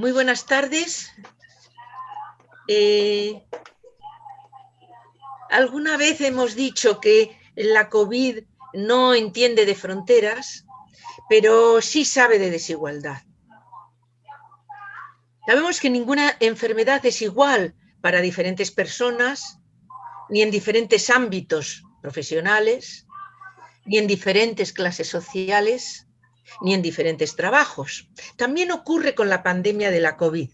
Muy buenas tardes. Alguna vez hemos dicho que la COVID no entiende de fronteras, pero sí sabe de desigualdad. Sabemos que ninguna enfermedad es igual para diferentes personas, ni en diferentes ámbitos profesionales, ni en diferentes clases sociales, ni en diferentes trabajos. También ocurre con la pandemia de la COVID.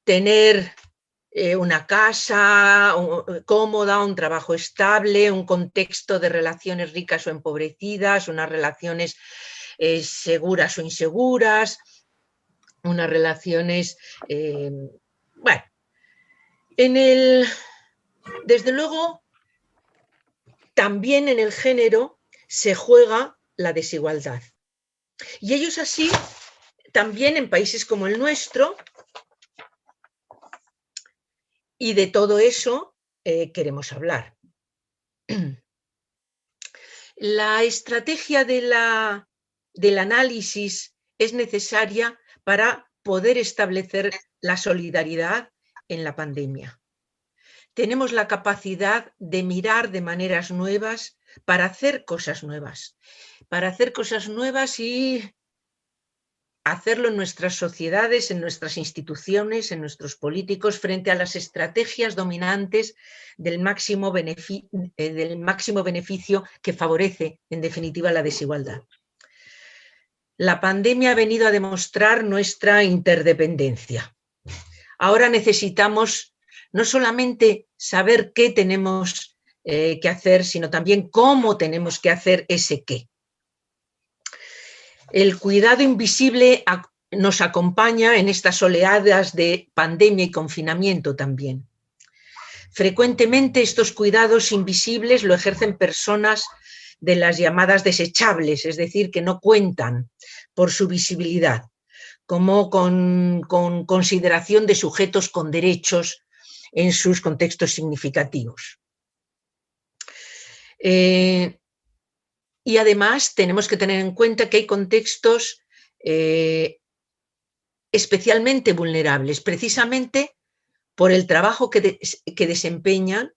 Tener una casa cómoda, un trabajo estable, un contexto de relaciones ricas o empobrecidas, unas relaciones seguras o inseguras, unas relaciones, bueno, desde luego, también en el género se juega la desigualdad. Y ello es así también en países como el nuestro, y de todo eso queremos hablar. La estrategia del análisis es necesaria para poder establecer la solidaridad en la pandemia. Tenemos la capacidad de mirar de maneras nuevas para hacer cosas nuevas y hacerlo en nuestras sociedades, en nuestras instituciones, en nuestros políticos, frente a las estrategias dominantes del máximo beneficio que favorece, en definitiva, la desigualdad. La pandemia ha venido a demostrar nuestra interdependencia. Ahora necesitamos no solamente saber qué tenemos que hacer, sino también cómo tenemos que hacer ese qué. El cuidado invisible nos acompaña en estas oleadas de pandemia y confinamiento también. Frecuentemente estos cuidados invisibles lo ejercen personas de las llamadas desechables, es decir, que no cuentan por su visibilidad, como con consideración de sujetos con derechos en sus contextos significativos. Y además tenemos que tener en cuenta que hay contextos especialmente vulnerables, precisamente por el trabajo que desempeñan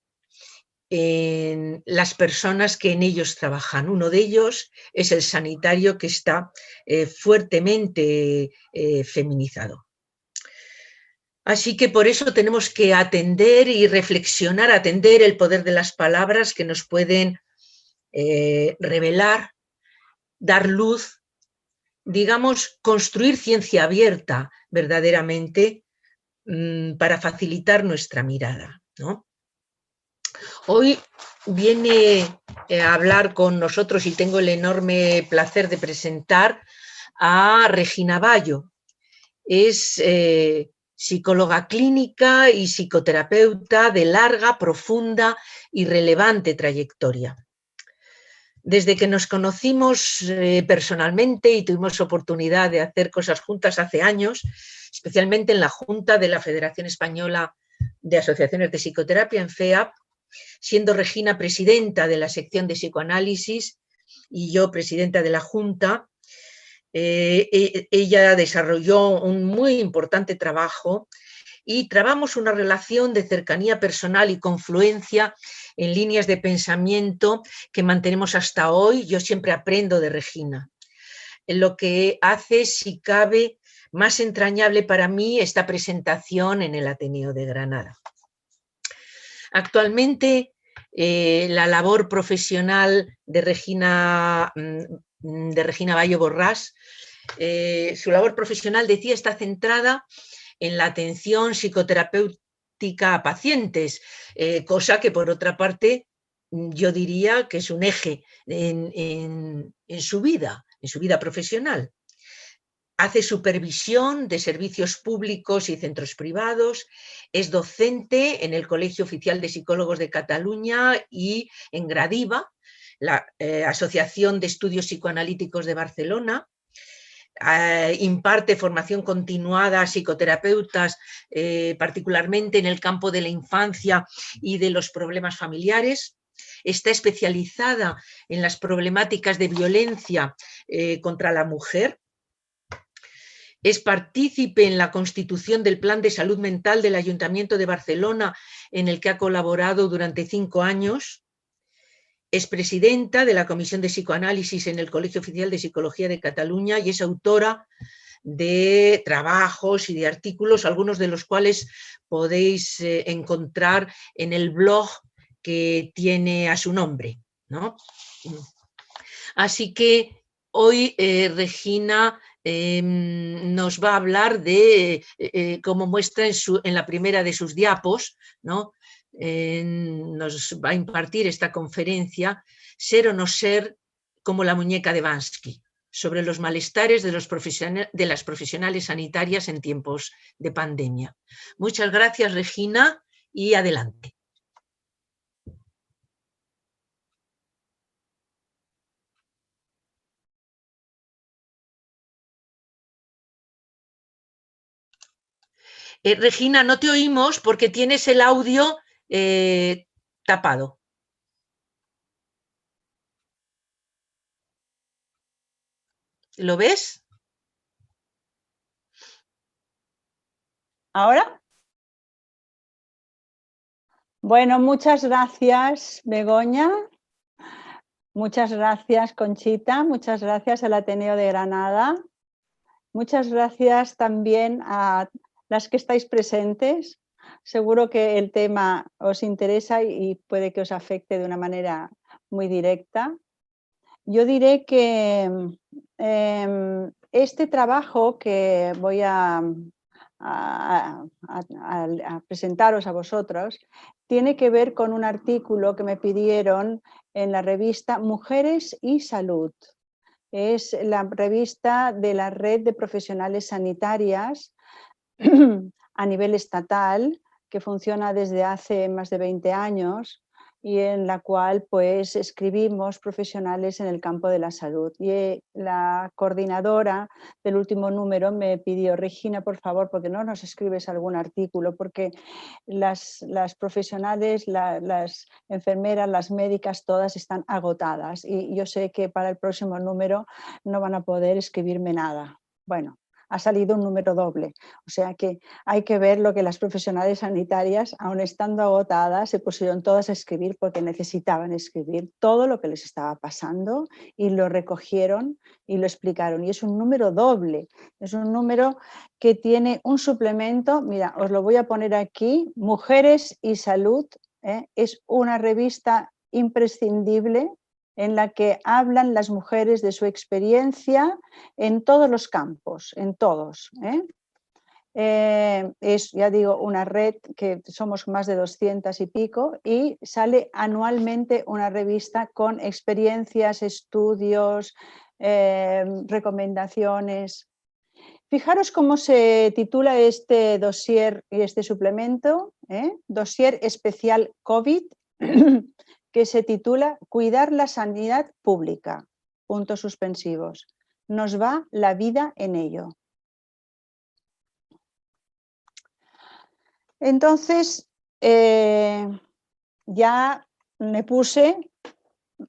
las personas que en ellos trabajan. Uno de ellos es el sanitario, que está fuertemente feminizado. Así que por eso tenemos que atender y reflexionar, atender el poder de las palabras que nos pueden revelar, dar luz, digamos, construir ciencia abierta verdaderamente para facilitar nuestra mirada, ¿no? Hoy viene a hablar con nosotros, y tengo el enorme placer de presentar a Regina Bayo. Es psicóloga clínica y psicoterapeuta de larga, profunda y relevante trayectoria. Desde que nos conocimos personalmente y tuvimos oportunidad de hacer cosas juntas hace años, especialmente en la Junta de la Federación Española de Asociaciones de Psicoterapia, en FEAP, siendo Regina presidenta de la sección de psicoanálisis y yo presidenta de la Junta, ella desarrolló un muy importante trabajo y trabamos una relación de cercanía personal y confluencia en líneas de pensamiento que mantenemos hasta hoy. Yo siempre aprendo de Regina. Lo que hace, si cabe, más entrañable para mí esta presentación en el Ateneo de Granada. Actualmente, la labor profesional de Regina Bayo Borràs, su labor profesional, decía, está centrada en la atención psicoterapéutica a pacientes, cosa que, por otra parte, yo diría que es un eje en su vida profesional. Hace supervisión de servicios públicos y centros privados, es docente en el Colegio Oficial de Psicólogos de Cataluña y en Gradiva, la Asociación de Estudios Psicoanalíticos de Barcelona. Imparte formación continuada a psicoterapeutas, particularmente en el campo de la infancia y de los problemas familiares. Está especializada en las problemáticas de violencia contra la mujer. Es partícipe en la constitución del Plan de Salud Mental del Ayuntamiento de Barcelona, en el que ha colaborado durante 5 años. Es presidenta de la Comisión de Psicoanálisis en el Colegio Oficial de Psicología de Cataluña y es autora de trabajos y de artículos, algunos de los cuales podéis encontrar en el blog que tiene a su nombre, ¿no? Así que hoy Regina nos va a hablar de, como muestra en la primera de sus diapos, ¿no? Nos va a impartir esta conferencia, Ser o no ser como la muñeca de Bansky, sobre los malestares de las profesionales sanitarias en tiempos de pandemia. Muchas gracias, Regina, y adelante. Regina, no te oímos porque tienes el audio tapado. ¿Lo ves? ¿Ahora? Bueno, muchas gracias, Begoña. Muchas gracias, Conchita. Muchas gracias al Ateneo de Granada. Muchas gracias también a las que estáis presentes. Seguro que el tema os interesa y puede que os afecte de una manera muy directa. Yo diré que este trabajo que voy a presentaros a vosotros tiene que ver con un artículo que me pidieron en la revista Mujeres y Salud. Es la revista de la Red de Profesionales Sanitarias a nivel estatal, que funciona desde hace más de 20 años y en la cual pues escribimos profesionales en el campo de la salud. Y la coordinadora del último número me pidió: Regina, por favor, ¿por qué no nos escribes algún artículo? Porque las profesionales, las enfermeras, las médicas, todas están agotadas y yo sé que para el próximo número no van a poder escribirme nada. Bueno, ha salido un número doble, o sea que hay que ver lo que las profesionales sanitarias, aun estando agotadas, se pusieron todas a escribir porque necesitaban escribir todo lo que les estaba pasando y lo recogieron y lo explicaron. Y es un número doble, es un número que tiene un suplemento, mira, os lo voy a poner aquí, Mujeres y Salud, es una revista imprescindible en la que hablan las mujeres de su experiencia en todos los campos, en todos. Es, ya digo, una red que somos más de 200 y pico y sale anualmente una revista con experiencias, estudios, recomendaciones. Fijaros cómo se titula este dossier y este suplemento, dossier especial COVID, que se titula Cuidar la sanidad pública, puntos suspensivos. Nos va la vida en ello. Entonces, ya me puse,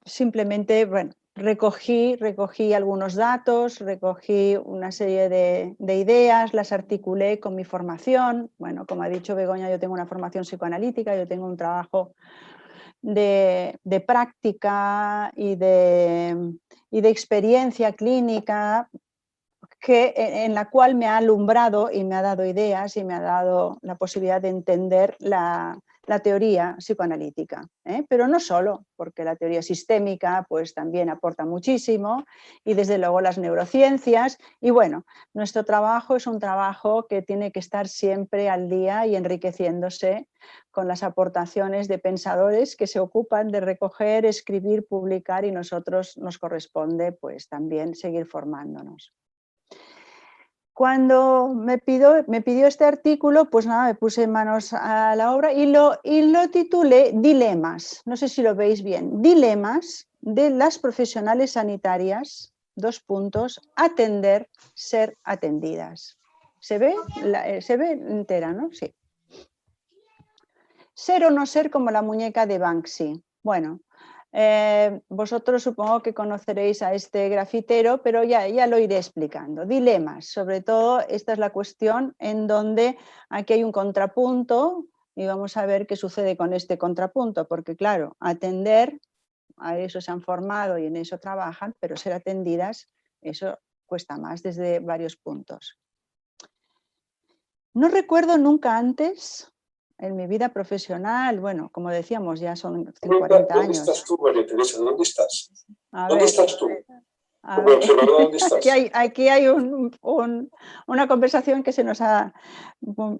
simplemente, bueno, recogí algunos datos, recogí una serie de ideas, las articulé con mi formación. Bueno, como ha dicho Begoña, yo tengo una formación psicoanalítica, yo tengo un trabajo de práctica y de experiencia clínica en la cual me ha alumbrado y me ha dado ideas y me ha dado la posibilidad de entender la teoría psicoanalítica, pero no solo, porque la teoría sistémica pues también aporta muchísimo y desde luego las neurociencias y bueno, nuestro trabajo es un trabajo que tiene que estar siempre al día y enriqueciéndose con las aportaciones de pensadores que se ocupan de recoger, escribir, publicar y nosotros nos corresponde pues también seguir formándonos. Cuando me pidió este artículo, pues nada, me puse manos a la obra y lo titulé Dilemas, no sé si lo veis bien, Dilemas de las profesionales sanitarias, atender, ser atendidas. ¿Se ve? Se ve entera, ¿no? Sí. Ser o no ser como la muñeca de Banksy. Bueno, Vosotros supongo que conoceréis a este grafitero, pero ya lo iré explicando. Dilemas, sobre todo esta es la cuestión en donde aquí hay un contrapunto y vamos a ver qué sucede con este contrapunto, porque claro, atender, a eso se han formado y en eso trabajan, pero ser atendidas, eso cuesta más desde varios puntos. No recuerdo nunca antes, en mi vida profesional, bueno, como decíamos, ya son 40 años. ¿Dónde estás tú, María Teresa? ¿Dónde estás? A ¿Dónde ver, estás tú? a Como ver. observador, ¿dónde estás? Aquí hay una conversación que se nos ha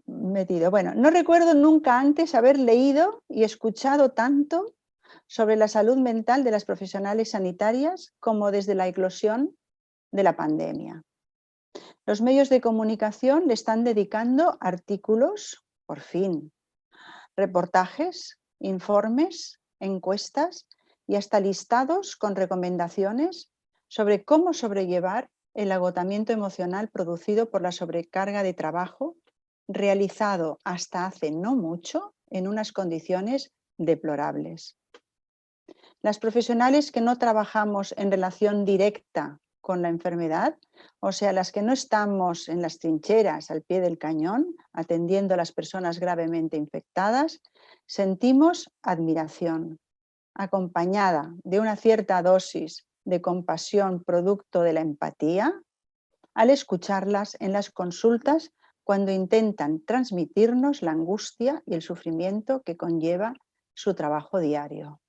metido. Bueno, no recuerdo nunca antes haber leído y escuchado tanto sobre la salud mental de las profesionales sanitarias como desde la eclosión de la pandemia. Los medios de comunicación le están dedicando artículos, por fin, reportajes, informes, encuestas y hasta listados con recomendaciones sobre cómo sobrellevar el agotamiento emocional producido por la sobrecarga de trabajo realizado hasta hace no mucho en unas condiciones deplorables. Las profesionales que no trabajamos en relación directa con la enfermedad, o sea, las que no estamos en las trincheras al pie del cañón atendiendo a las personas gravemente infectadas, sentimos admiración, acompañada de una cierta dosis de compasión producto de la empatía, al escucharlas en las consultas cuando intentan transmitirnos la angustia y el sufrimiento que conlleva su trabajo diario.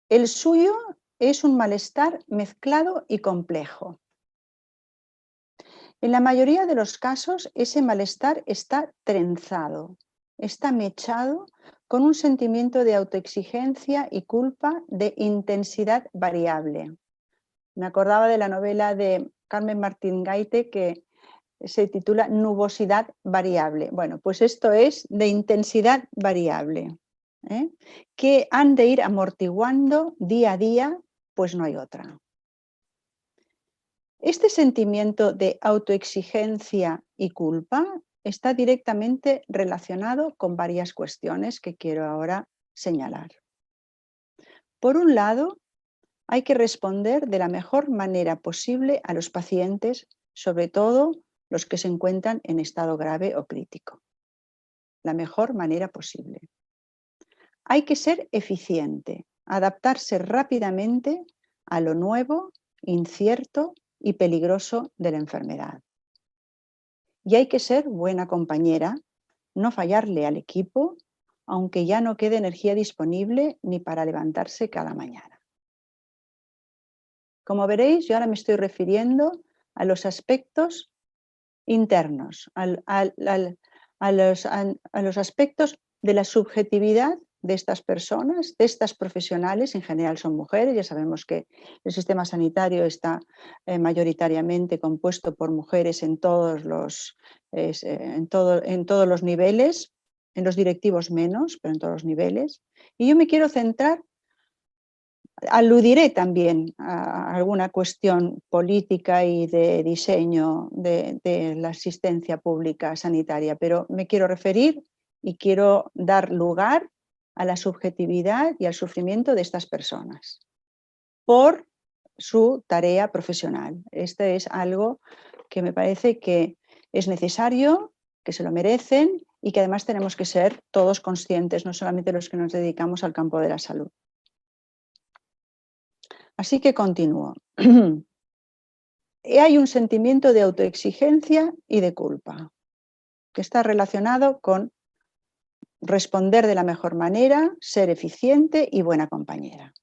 El suyo es un malestar mezclado y complejo. En la mayoría de los casos, ese malestar está trenzado, está mechado con un sentimiento de autoexigencia y culpa de intensidad variable. Me acordaba de la novela de Carmen Martín Gaite que se titula Nubosidad variable. Bueno, pues esto es de intensidad variable, que han de ir amortiguando día a día, pues no hay otra. Este sentimiento de autoexigencia y culpa está directamente relacionado con varias cuestiones que quiero ahora señalar. Por un lado, hay que responder de la mejor manera posible a los pacientes, sobre todo los que se encuentran en estado grave o crítico. La mejor manera posible. Hay que ser eficiente, adaptarse rápidamente a lo nuevo, incierto y peligroso de la enfermedad. Y hay que ser buena compañera, no fallarle al equipo, aunque ya no quede energía disponible ni para levantarse cada mañana. Como veréis, yo ahora me estoy refiriendo a los aspectos internos, a los aspectos de la subjetividad de estas personas, de estas profesionales, en general son mujeres, ya sabemos que el sistema sanitario está mayoritariamente compuesto por mujeres en todos los niveles, en los directivos menos, pero en todos los niveles. Y yo me quiero centrar, aludiré también a alguna cuestión política y de diseño de la asistencia pública sanitaria, pero me quiero referir y quiero dar lugar a la subjetividad y al sufrimiento de estas personas por su tarea profesional. Esto es algo que me parece que es necesario, que se lo merecen y que además tenemos que ser todos conscientes, no solamente los que nos dedicamos al campo de la salud. Así que continúo. Hay un sentimiento de autoexigencia y de culpa que está relacionado con responder de la mejor manera, ser eficiente y buena compañera.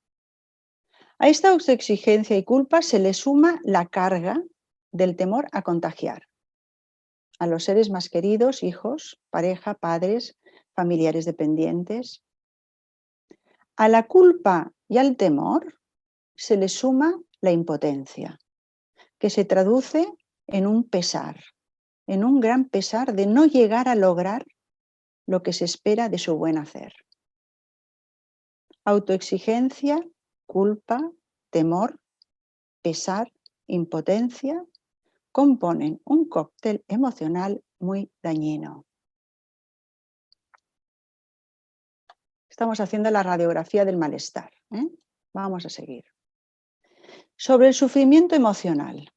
A esta autoexigencia y culpa se le suma la carga del temor a contagiar a los seres más queridos, hijos, pareja, padres, familiares dependientes. A la culpa y al temor se le suma la impotencia, que se traduce en un pesar, en un gran pesar de no llegar a lograr lo que se espera de su buen hacer. Autoexigencia, culpa, temor, pesar, impotencia, componen un cóctel emocional muy dañino. Estamos haciendo la radiografía del malestar, ¿eh? Vamos a seguir. Sobre el sufrimiento emocional.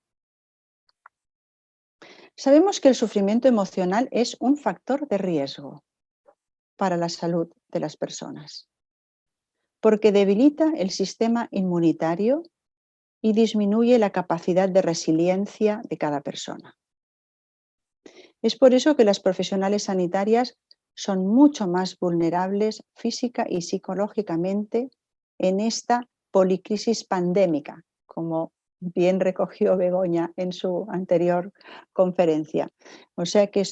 Sabemos que el sufrimiento emocional es un factor de riesgo para la salud de las personas, porque debilita el sistema inmunitario y disminuye la capacidad de resiliencia de cada persona. Es por eso que las profesionales sanitarias son mucho más vulnerables física y psicológicamente en esta policrisis pandémica, como bien recogió Begoña en su anterior conferencia. O sea que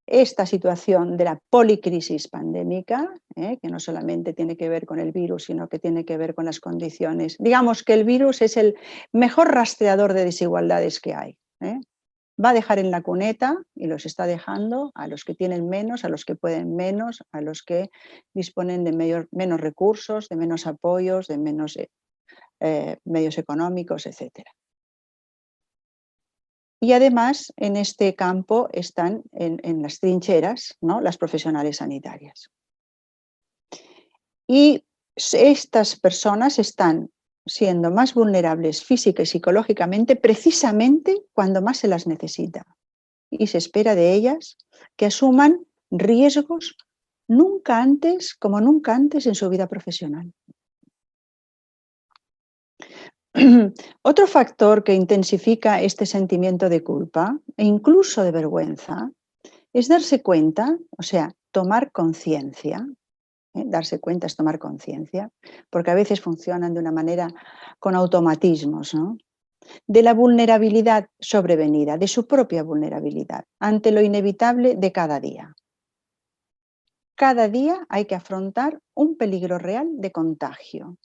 esta situación de la policrisis pandémica, que no solamente tiene que ver con el virus, sino que tiene que ver con las condiciones. Digamos que el virus es el mejor rastreador de desigualdades que hay. Va a dejar en la cuneta, y los está dejando, a los que tienen menos, a los que pueden menos, a los que disponen de menos recursos, de menos apoyos, de menos medios económicos, etc. Y además, en este campo están en las trincheras, ¿no?, las profesionales sanitarias. Y estas personas están siendo más vulnerables física y psicológicamente precisamente cuando más se las necesita. Y se espera de ellas que asuman riesgos como nunca antes en su vida profesional. Otro factor que intensifica este sentimiento de culpa e incluso de vergüenza es darse cuenta, o sea, tomar conciencia. Darse cuenta es tomar conciencia, porque a veces funcionan de una manera con automatismos, ¿no?, de la vulnerabilidad sobrevenida, de su propia vulnerabilidad, ante lo inevitable de cada día. Cada día hay que afrontar un peligro real de contagio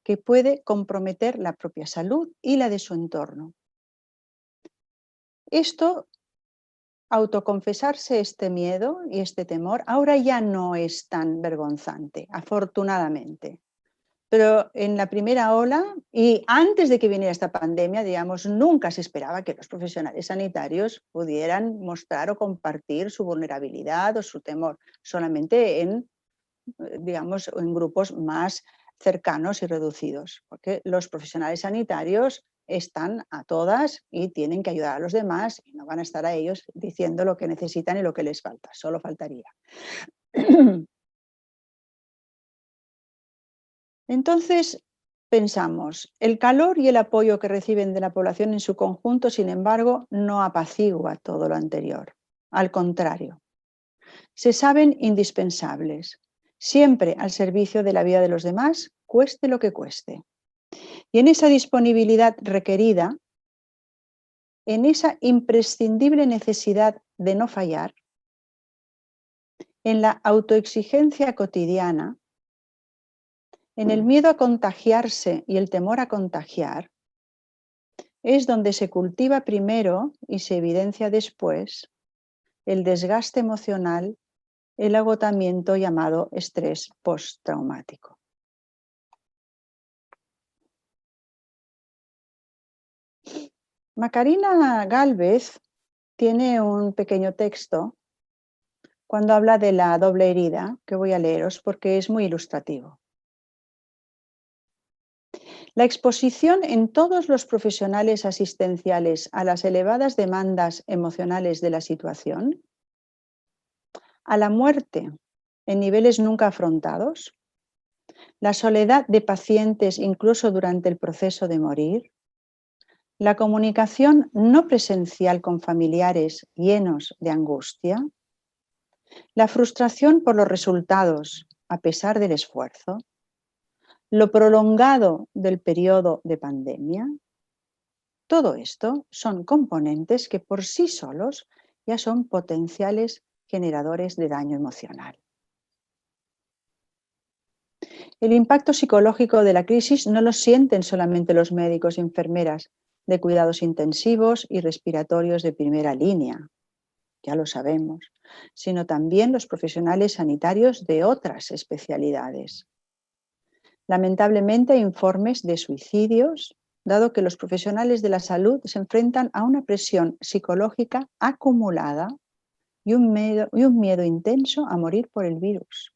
que puede comprometer la propia salud y la de su entorno. Autoconfesarse este miedo y este temor ahora ya no es tan vergonzante, afortunadamente. Pero en la primera ola y antes de que viniera esta pandemia, digamos, nunca se esperaba que los profesionales sanitarios pudieran mostrar o compartir su vulnerabilidad o su temor, solamente en grupos más cercanos y reducidos, porque los profesionales sanitarios están a todas y tienen que ayudar a los demás y no van a estar a ellos diciendo lo que necesitan y lo que les falta, solo faltaría. Entonces, pensamos, el calor y el apoyo que reciben de la población en su conjunto, sin embargo, no apacigua todo lo anterior. Al contrario, se saben indispensables, siempre al servicio de la vida de los demás, cueste lo que cueste. Y en esa disponibilidad requerida, en esa imprescindible necesidad de no fallar, en la autoexigencia cotidiana, en el miedo a contagiarse y el temor a contagiar, es donde se cultiva primero y se evidencia después el desgaste emocional, el agotamiento llamado estrés postraumático. Macarena Gálvez tiene un pequeño texto cuando habla de la doble herida, que voy a leeros porque es muy ilustrativo. La exposición en todos los profesionales asistenciales a las elevadas demandas emocionales de la situación, a la muerte en niveles nunca afrontados, la soledad de pacientes incluso durante el proceso de morir, la comunicación no presencial con familiares llenos de angustia, la frustración por los resultados a pesar del esfuerzo, lo prolongado del periodo de pandemia, todo esto son componentes que por sí solos ya son potenciales generadores de daño emocional. El impacto psicológico de la crisis no lo sienten solamente los médicos y enfermeras de cuidados intensivos y respiratorios de primera línea, ya lo sabemos, sino también los profesionales sanitarios de otras especialidades. Lamentablemente hay informes de suicidios, dado que los profesionales de la salud se enfrentan a una presión psicológica acumulada y un miedo intenso a morir por el virus.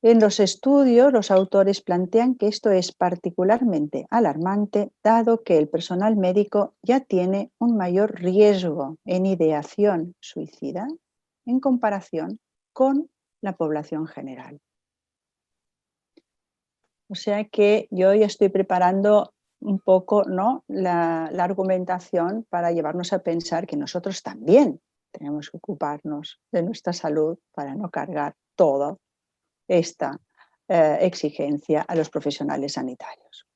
En los estudios, los autores plantean que esto es particularmente alarmante, dado que el personal médico ya tiene un mayor riesgo en ideación suicida en comparación con la población general. O sea que yo ya estoy preparando un poco, ¿no?, la argumentación para llevarnos a pensar que nosotros también tenemos que ocuparnos de nuestra salud para no cargar todo esta exigencia a los profesionales sanitarios.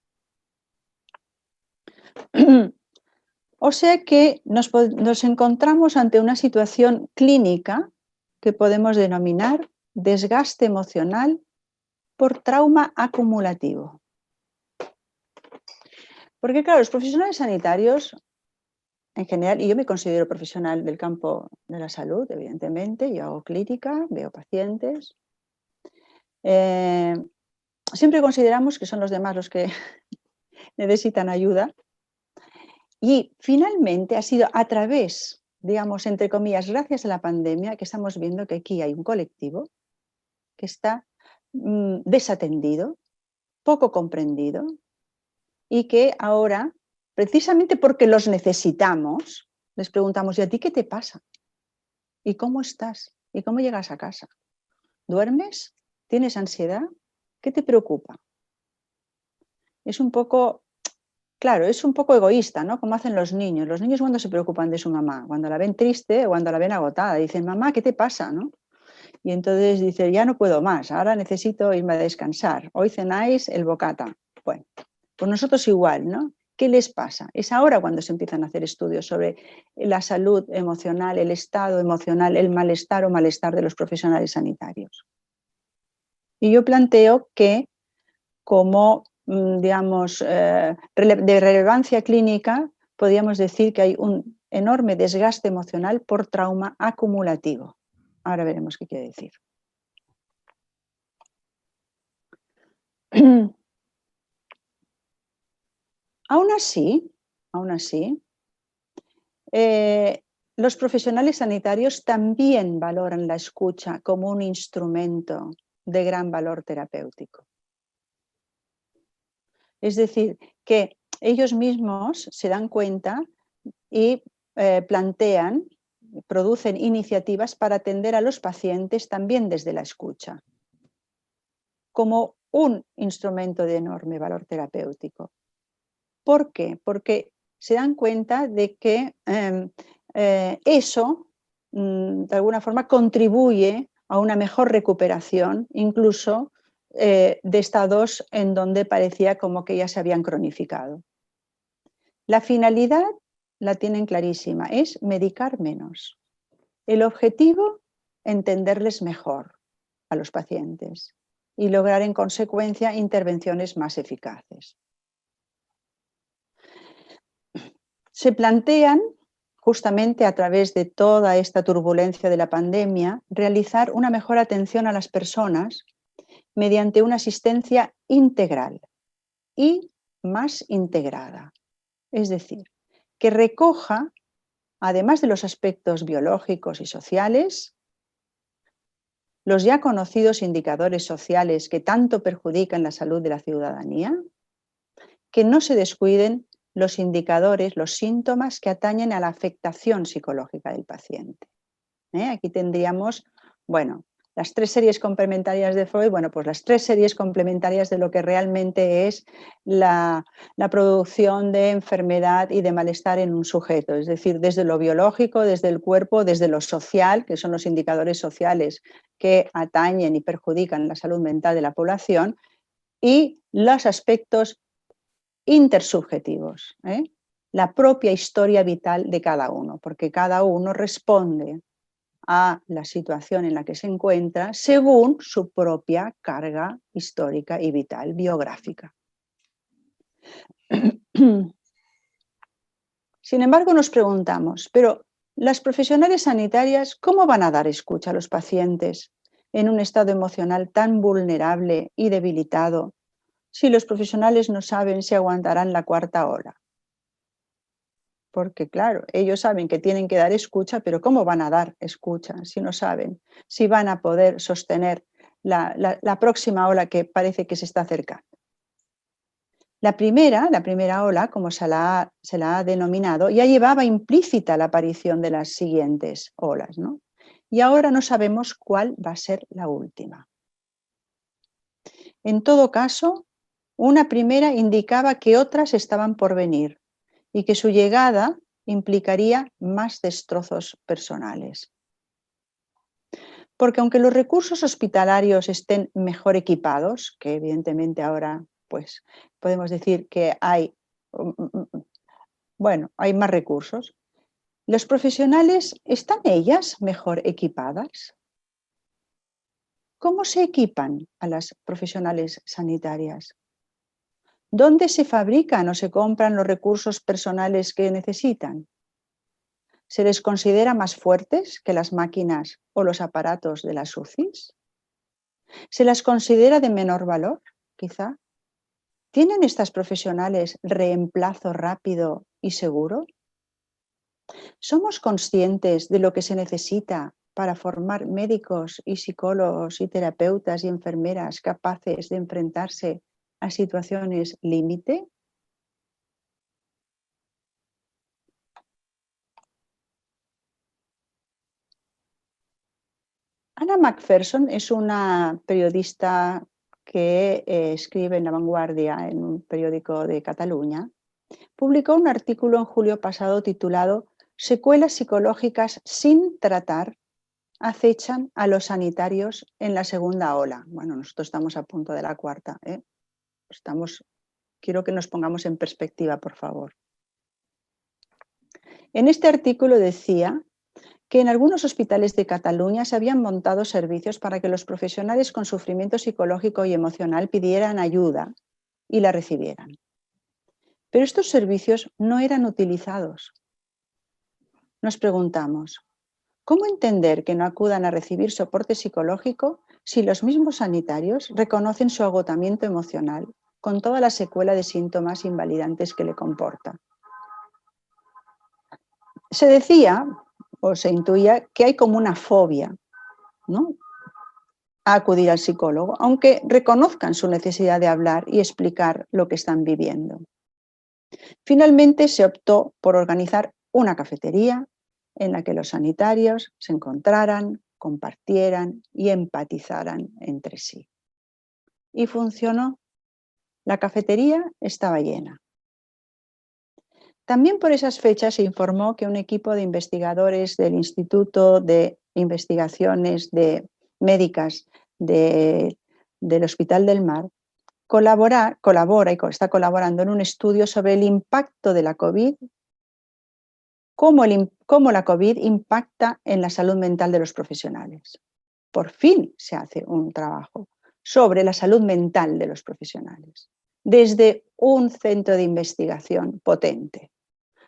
O sea que nos encontramos ante una situación clínica que podemos denominar desgaste emocional por trauma acumulativo. Porque claro, los profesionales sanitarios en general, y yo me considero profesional del campo de la salud, evidentemente, yo hago clínica, veo pacientes. Siempre consideramos que son los demás los que necesitan ayuda y finalmente ha sido a través, digamos, entre comillas, gracias a la pandemia, que estamos viendo que aquí hay un colectivo que está desatendido, poco comprendido y que ahora, precisamente porque los necesitamos, les preguntamos, ¿y a ti qué te pasa? ¿Y cómo estás? ¿Y cómo llegas a casa? ¿Duermes? ¿Tienes ansiedad? ¿Qué te preocupa? Es un poco, claro, es un poco egoísta, ¿no? Como hacen los niños. Los niños cuando se preocupan de su mamá, cuando la ven triste o cuando la ven agotada, dicen, mamá, ¿qué te pasa? ¿No? Y entonces dice, ya no puedo más, ahora necesito irme a descansar. Hoy cenáis el bocata. Bueno, pues nosotros igual, ¿no? ¿Qué les pasa? Es ahora cuando se empiezan a hacer estudios sobre la salud emocional, el estado emocional, el malestar o malestar de los profesionales sanitarios. Y yo planteo que como, digamos, de relevancia clínica, podríamos decir que hay un enorme desgaste emocional por trauma acumulativo. Ahora veremos qué quiere decir. Aún así, los profesionales sanitarios también valoran la escucha como un instrumento de gran valor terapéutico. Es decir, que ellos mismos se dan cuenta y plantean, producen iniciativas para atender a los pacientes también desde la escucha, como un instrumento de enorme valor terapéutico. ¿Por qué? Porque se dan cuenta de que eso, de alguna forma, contribuye a una mejor recuperación, incluso de estados en donde parecía como que ya se habían cronificado. La finalidad la tienen clarísima, es medicar menos. El objetivo, entenderles mejor a los pacientes y lograr en consecuencia intervenciones más eficaces. Se plantean, justamente a través de toda esta turbulencia de la pandemia, realizar una mejor atención a las personas mediante una asistencia integral y más integrada. Es decir, que recoja, además de los aspectos biológicos y sociales, los ya conocidos indicadores sociales que tanto perjudican la salud de la ciudadanía, que no se descuiden los indicadores, los síntomas que atañen a la afectación psicológica del paciente. Aquí tendríamos, bueno, las 3 series complementarias de Freud, bueno, pues las 3 series complementarias de lo que realmente es la producción de enfermedad y de malestar en un sujeto, es decir, desde lo biológico, desde el cuerpo, desde lo social, que son los indicadores sociales que atañen y perjudican la salud mental de la población, y los aspectos intersubjetivos, la propia historia vital de cada uno, porque cada uno responde a la situación en la que se encuentra según su propia carga histórica y vital biográfica. Sin embargo, nos preguntamos, pero las profesionales sanitarias, ¿cómo van a dar escucha a los pacientes en un estado emocional tan vulnerable y debilitado si los profesionales no saben si aguantarán la cuarta ola? Porque claro, ellos saben que tienen que dar escucha, pero ¿cómo van a dar escucha si no saben si van a poder sostener la próxima ola que parece que se está acercando? La primera ola, como se la ha denominado, ya llevaba implícita la aparición de las siguientes olas, ¿no? Y ahora no sabemos cuál va a ser la última. En todo caso, una primera indicaba que otras estaban por venir y que su llegada implicaría más destrozos personales. Porque aunque los recursos hospitalarios estén mejor equipados, que evidentemente ahora pues podemos decir que hay más recursos, ¿los profesionales están ellas mejor equipadas? ¿Cómo se equipan a las profesionales sanitarias? ¿Dónde se fabrican o se compran los recursos personales que necesitan? ¿Se les considera más fuertes que las máquinas o los aparatos de las UCIs? ¿Se las considera de menor valor, quizá? ¿Tienen estas profesionales reemplazo rápido y seguro? ¿Somos conscientes de lo que se necesita para formar médicos y psicólogos y terapeutas y enfermeras capaces de enfrentarse a situaciones límite? Anna Macpherson es una periodista que escribe en La Vanguardia, en un periódico de Cataluña. Publicó un artículo en julio pasado titulado «Secuelas psicológicas sin tratar acechan a los sanitarios en la segunda ola». Bueno, nosotros estamos a punto de la cuarta. Quiero que nos pongamos en perspectiva, por favor. En este artículo decía que en algunos hospitales de Cataluña se habían montado servicios para que los profesionales con sufrimiento psicológico y emocional pidieran ayuda y la recibieran. Pero estos servicios no eran utilizados. Nos preguntamos, ¿cómo entender que no acudan a recibir soporte psicológico si los mismos sanitarios reconocen su agotamiento emocional con toda la secuela de síntomas invalidantes que le comporta? Se decía o se intuía que hay como una fobia, ¿no?, a acudir al psicólogo, aunque reconozcan su necesidad de hablar y explicar lo que están viviendo. Finalmente se optó por organizar una cafetería en la que los sanitarios se encontraran, compartieran y empatizaran entre sí. Y funcionó. La cafetería estaba llena. También por esas fechas se informó que un equipo de investigadores del Instituto de Investigaciones Médicas del Hospital del Mar colabora y está colaborando en un estudio sobre el impacto de la COVID, cómo la COVID impacta en la salud mental de los profesionales. Por fin se hace un trabajo sobre la salud mental de los profesionales, desde un centro de investigación potente.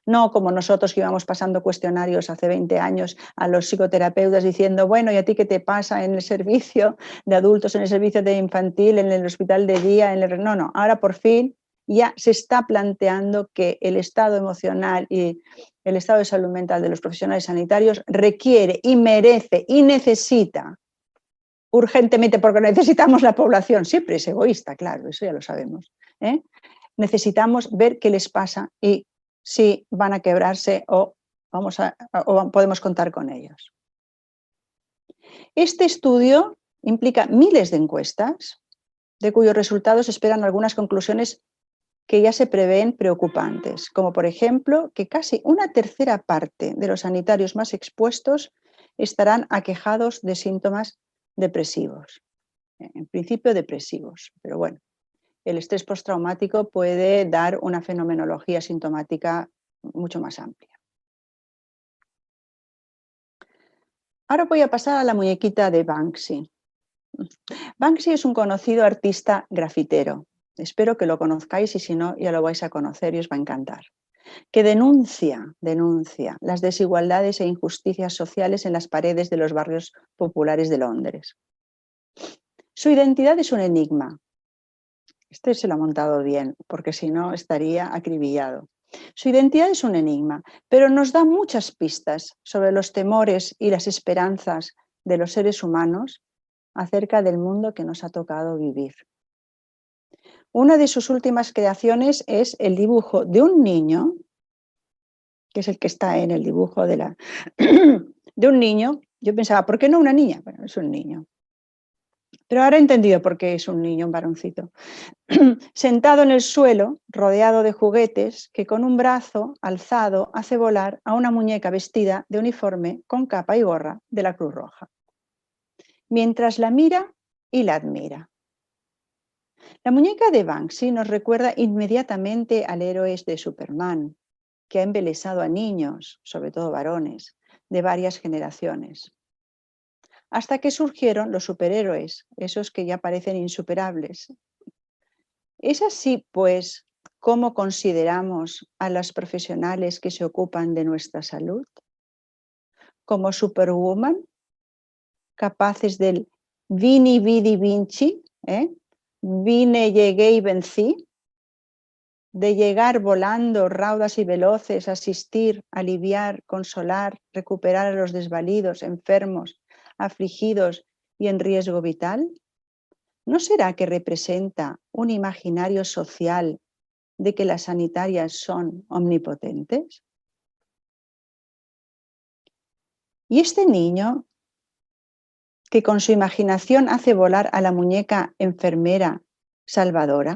No como nosotros que íbamos pasando cuestionarios hace 20 años a los psicoterapeutas diciendo, bueno, ¿y a ti qué te pasa en el servicio de adultos, en el servicio de infantil, en el hospital de día? No, ahora por fin ya se está planteando que el estado emocional y el estado de salud mental de los profesionales sanitarios requiere y merece y necesita urgentemente, porque necesitamos la población, siempre es egoísta, claro, eso ya lo sabemos, ¿eh? Necesitamos ver qué les pasa y si van a quebrarse o podemos contar con ellos. Este estudio implica miles de encuestas, de cuyos resultados esperan algunas conclusiones que ya se prevén preocupantes, como por ejemplo que casi una tercera parte de los sanitarios más expuestos estarán aquejados de síntomas depresivos. En principio depresivos, pero bueno. El estrés postraumático puede dar una fenomenología sintomática mucho más amplia. Ahora voy a pasar a la muñequita de Banksy. Banksy es un conocido artista grafitero. Espero que lo conozcáis y si no, ya lo vais a conocer y os va a encantar. Que denuncia las desigualdades e injusticias sociales en las paredes de los barrios populares de Londres. Su identidad es un enigma. Este se lo ha montado bien, porque si no estaría acribillado. Su identidad es un enigma, pero nos da muchas pistas sobre los temores y las esperanzas de los seres humanos acerca del mundo que nos ha tocado vivir. Una de sus últimas creaciones es el dibujo de un niño, que es el que está en el dibujo de un niño. Yo pensaba, ¿por qué no una niña? Bueno, es un niño. Pero ahora he entendido por qué es un niño, un varoncito. Sentado en el suelo, rodeado de juguetes, que con un brazo alzado hace volar a una muñeca vestida de uniforme con capa y gorra de la Cruz Roja, mientras la mira y la admira. La muñeca de Banksy nos recuerda inmediatamente al héroe de Superman, que ha embelesado a niños, sobre todo varones, de varias generaciones. Hasta que surgieron los superhéroes, esos que ya parecen insuperables. ¿Es así, pues, cómo consideramos a las profesionales que se ocupan de nuestra salud? ¿Como Superwoman? ¿Capaces del vini, vidi, vinci? Vine, llegué y vencí. De llegar volando raudas y veloces, asistir, aliviar, consolar, recuperar a los desvalidos, enfermos, afligidos y en riesgo vital? ¿No será que representa un imaginario social de que las sanitarias son omnipotentes? Y este niño, que con su imaginación hace volar a la muñeca enfermera salvadora,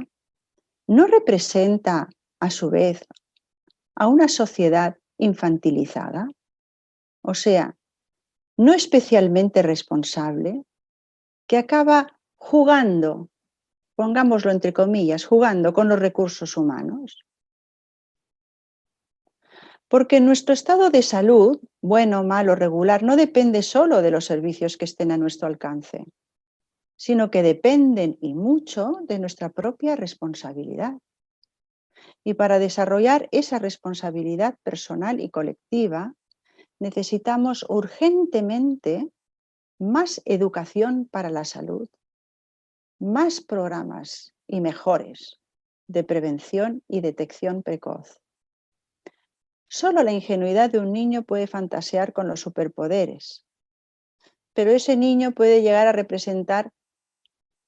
¿no representa a su vez a una sociedad infantilizada? O sea, no especialmente responsable, que acaba jugando, pongámoslo entre comillas, jugando con los recursos humanos. Porque nuestro estado de salud, bueno, malo, regular, no depende solo de los servicios que estén a nuestro alcance, sino que dependen y mucho de nuestra propia responsabilidad. Y para desarrollar esa responsabilidad personal y colectiva, necesitamos urgentemente más educación para la salud, más programas y mejores de prevención y detección precoz. Solo la ingenuidad de un niño puede fantasear con los superpoderes, pero ese niño puede llegar a representar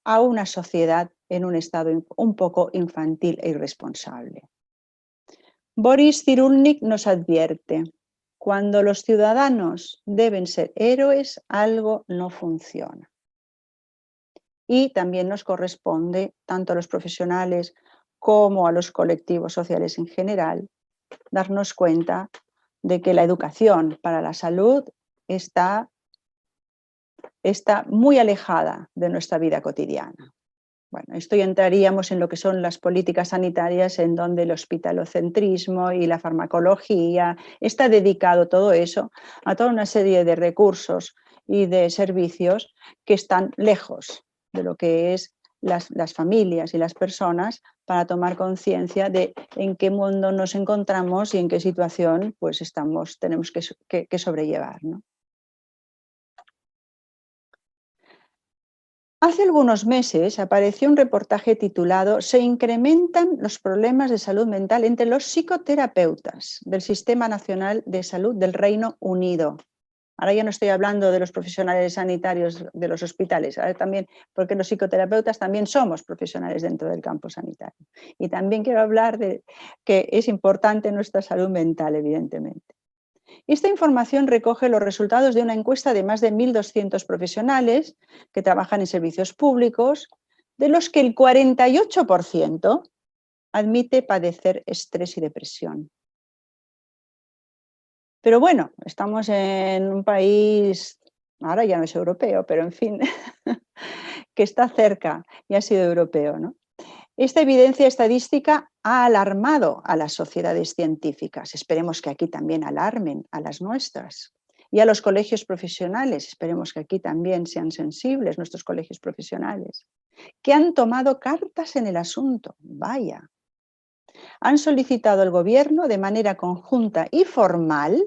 a una sociedad en un estado un poco infantil e irresponsable. Boris Cyrulnik nos advierte: cuando los ciudadanos deben ser héroes, algo no funciona. Y también nos corresponde, tanto a los profesionales como a los colectivos sociales en general, darnos cuenta de que la educación para la salud está muy alejada de nuestra vida cotidiana. Bueno, esto ya entraríamos en lo que son las políticas sanitarias, en donde el hospitalocentrismo y la farmacología está dedicado todo eso a toda una serie de recursos y de servicios que están lejos de lo que es las familias y las personas, para tomar conciencia de en qué mundo nos encontramos y en qué situación pues tenemos que sobrellevar, ¿no? Hace algunos meses apareció un reportaje titulado «Se incrementan los problemas de salud mental entre los psicoterapeutas del Sistema Nacional de Salud del Reino Unido». Ahora ya no estoy hablando de los profesionales sanitarios de los hospitales, ahora también, porque los psicoterapeutas también somos profesionales dentro del campo sanitario. Y también quiero hablar de que es importante nuestra salud mental, evidentemente. Esta información recoge los resultados de una encuesta de más de 1.200 profesionales que trabajan en servicios públicos, de los que el 48% admite padecer estrés y depresión. Pero bueno, estamos en un país, ahora ya no es europeo, pero en fin, que está cerca y ha sido europeo, ¿no? Esta evidencia estadística ha alarmado a las sociedades científicas. Esperemos que aquí también alarmen a las nuestras. Y a los colegios profesionales, esperemos que aquí también sean sensibles nuestros colegios profesionales, que han tomado cartas en el asunto. Vaya. Han solicitado al gobierno de manera conjunta y formal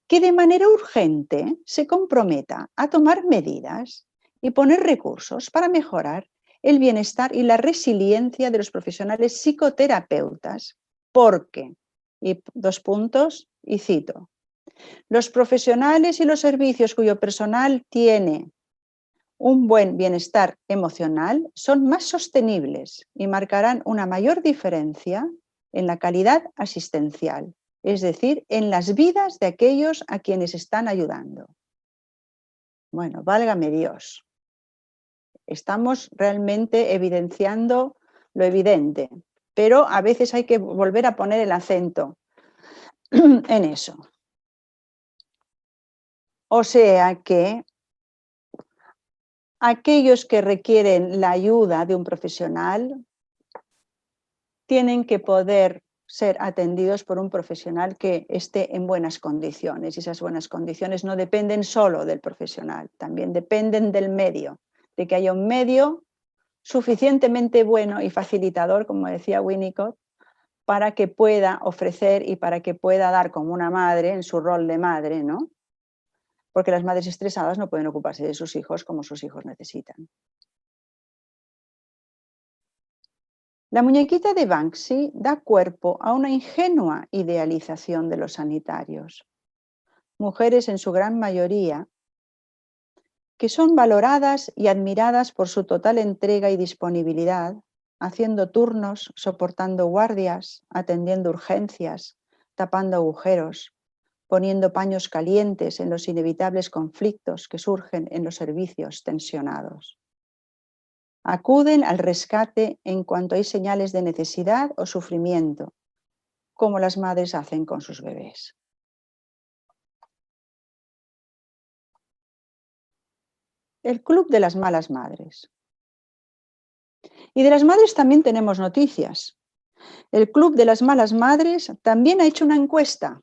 que de manera urgente se comprometa a tomar medidas y poner recursos para mejorar el bienestar y la resiliencia de los profesionales psicoterapeutas, porque, y 2 puntos, y cito, los profesionales y los servicios cuyo personal tiene un buen bienestar emocional son más sostenibles y marcarán una mayor diferencia en la calidad asistencial, es decir, en las vidas de aquellos a quienes están ayudando. Bueno, válgame Dios. Estamos realmente evidenciando lo evidente, pero a veces hay que volver a poner el acento en eso. O sea que aquellos que requieren la ayuda de un profesional tienen que poder ser atendidos por un profesional que esté en buenas condiciones. Y esas buenas condiciones no dependen solo del profesional, también dependen del medio, de que haya un medio suficientemente bueno y facilitador, como decía Winnicott, para que pueda ofrecer y para que pueda dar como una madre en su rol de madre, ¿no? Porque las madres estresadas no pueden ocuparse de sus hijos como sus hijos necesitan. La muñequita de Banksy da cuerpo a una ingenua idealización de los sanitarios. Mujeres en su gran mayoría que son valoradas y admiradas por su total entrega y disponibilidad, haciendo turnos, soportando guardias, atendiendo urgencias, tapando agujeros, poniendo paños calientes en los inevitables conflictos que surgen en los servicios tensionados. Acuden al rescate en cuanto hay señales de necesidad o sufrimiento, como las madres hacen con sus bebés. El Club de las Malas Madres. Y de las madres también tenemos noticias. El Club de las Malas Madres también ha hecho una encuesta.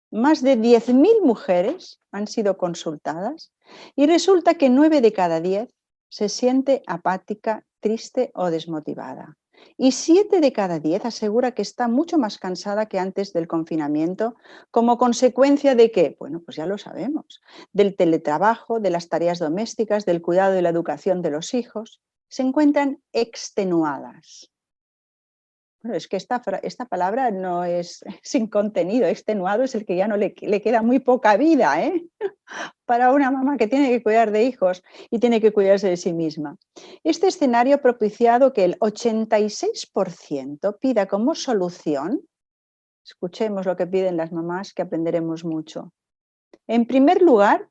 Más de 10.000 mujeres han sido consultadas y resulta que 9 de cada 10 se siente apática, triste o desmotivada. Y 7 de cada 10 asegura que está mucho más cansada que antes del confinamiento, como consecuencia de qué? Bueno, pues ya lo sabemos, del teletrabajo, de las tareas domésticas, del cuidado y la educación de los hijos. Se encuentran extenuadas. Bueno, es que esta palabra no es sin contenido, extenuado es el que ya no le queda muy poca vida, ¿eh? Para una mamá que tiene que cuidar de hijos y tiene que cuidarse de sí misma. Este escenario ha propiciado que el 86% pida como solución, escuchemos lo que piden las mamás, que aprenderemos mucho. En primer lugar,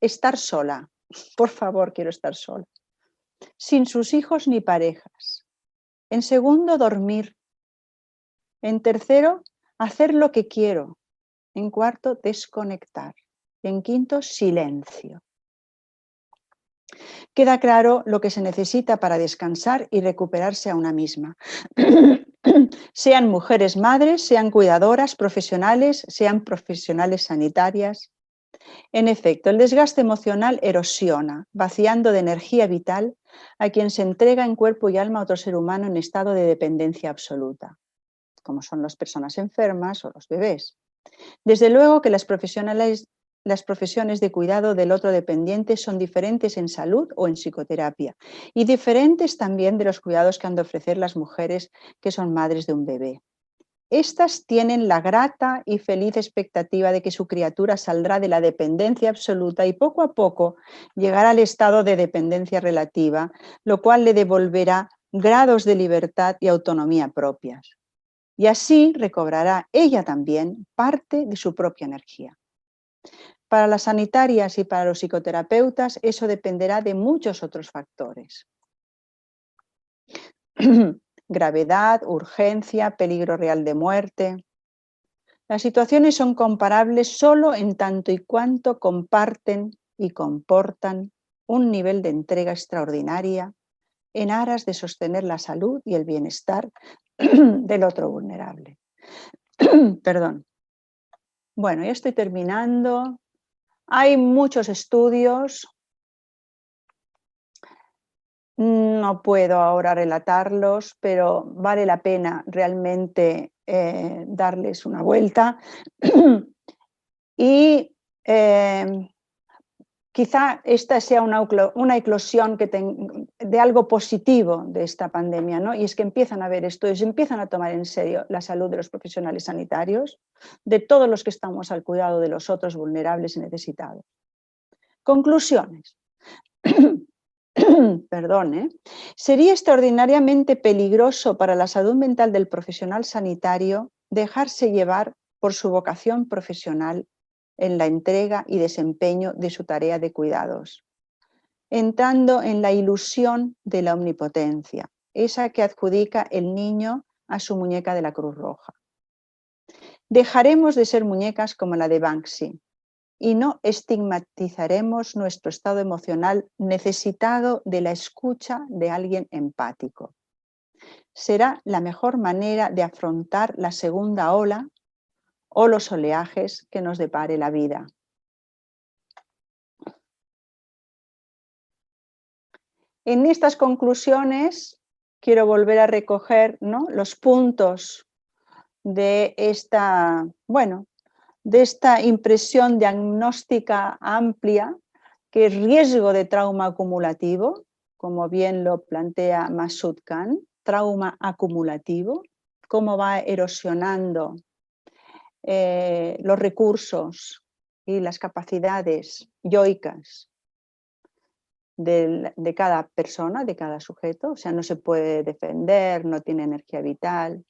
estar sola. Por favor, quiero estar sola. Sin sus hijos ni parejas. En segundo, dormir. En tercero, hacer lo que quiero. En cuarto, desconectar. En quinto, silencio. Queda claro lo que se necesita para descansar y recuperarse a una misma. Sean mujeres madres, sean cuidadoras, profesionales, sean profesionales sanitarias. En efecto, el desgaste emocional erosiona, vaciando de energía vital a quien se entrega en cuerpo y alma a otro ser humano en estado de dependencia absoluta, como son las personas enfermas o los bebés. Desde luego que las profesiones de cuidado del otro dependiente son diferentes en salud o en psicoterapia y diferentes también de los cuidados que han de ofrecer las mujeres que son madres de un bebé. Estas tienen la grata y feliz expectativa de que su criatura saldrá de la dependencia absoluta y poco a poco llegará al estado de dependencia relativa, lo cual le devolverá grados de libertad y autonomía propias. Y así recobrará ella también parte de su propia energía. Para las sanitarias y para los psicoterapeutas eso dependerá de muchos otros factores. Gravedad, urgencia, peligro real de muerte. Las situaciones son comparables solo en tanto y cuanto comparten y comportan un nivel de entrega extraordinaria en aras de sostener la salud y el bienestar del otro vulnerable. Perdón. Bueno, ya estoy terminando. Hay muchos estudios. No puedo ahora relatarlos, pero vale la pena realmente darles una vuelta. Y quizá esta sea una eclosión de algo positivo de esta pandemia, ¿no? Y es que empiezan a ver estudios, empiezan a tomar en serio la salud de los profesionales sanitarios, de todos los que estamos al cuidado de los otros vulnerables y necesitados. Conclusiones. Perdón, ¿eh? Sería extraordinariamente peligroso para la salud mental del profesional sanitario dejarse llevar por su vocación profesional en la entrega y desempeño de su tarea de cuidados, entrando en la ilusión de la omnipotencia, esa que adjudica el niño a su muñeca de la Cruz Roja. Dejaremos de ser muñecas como la de Banksy y no estigmatizaremos nuestro estado emocional necesitado de la escucha de alguien empático. Será la mejor manera de afrontar la segunda ola o los oleajes que nos depare la vida. En estas conclusiones quiero volver a recoger, ¿no?, los puntos de esta, de esta impresión diagnóstica amplia, que es riesgo de trauma acumulativo, como bien lo plantea Masood Khan, trauma acumulativo, cómo va erosionando los recursos y las capacidades yoicas de cada persona, de cada sujeto, o sea, no se puede defender, no tiene energía vital.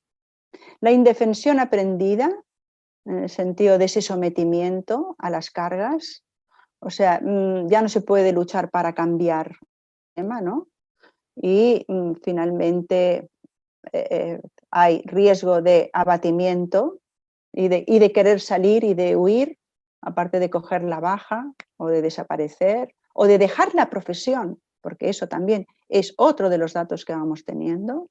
La indefensión aprendida, en el sentido de ese sometimiento a las cargas, o sea, ya no se puede luchar para cambiar el tema, ¿no? Y finalmente hay riesgo de abatimiento y de querer salir y de huir, aparte de coger la baja o de desaparecer o de dejar la profesión, porque eso también es otro de los datos que vamos teniendo.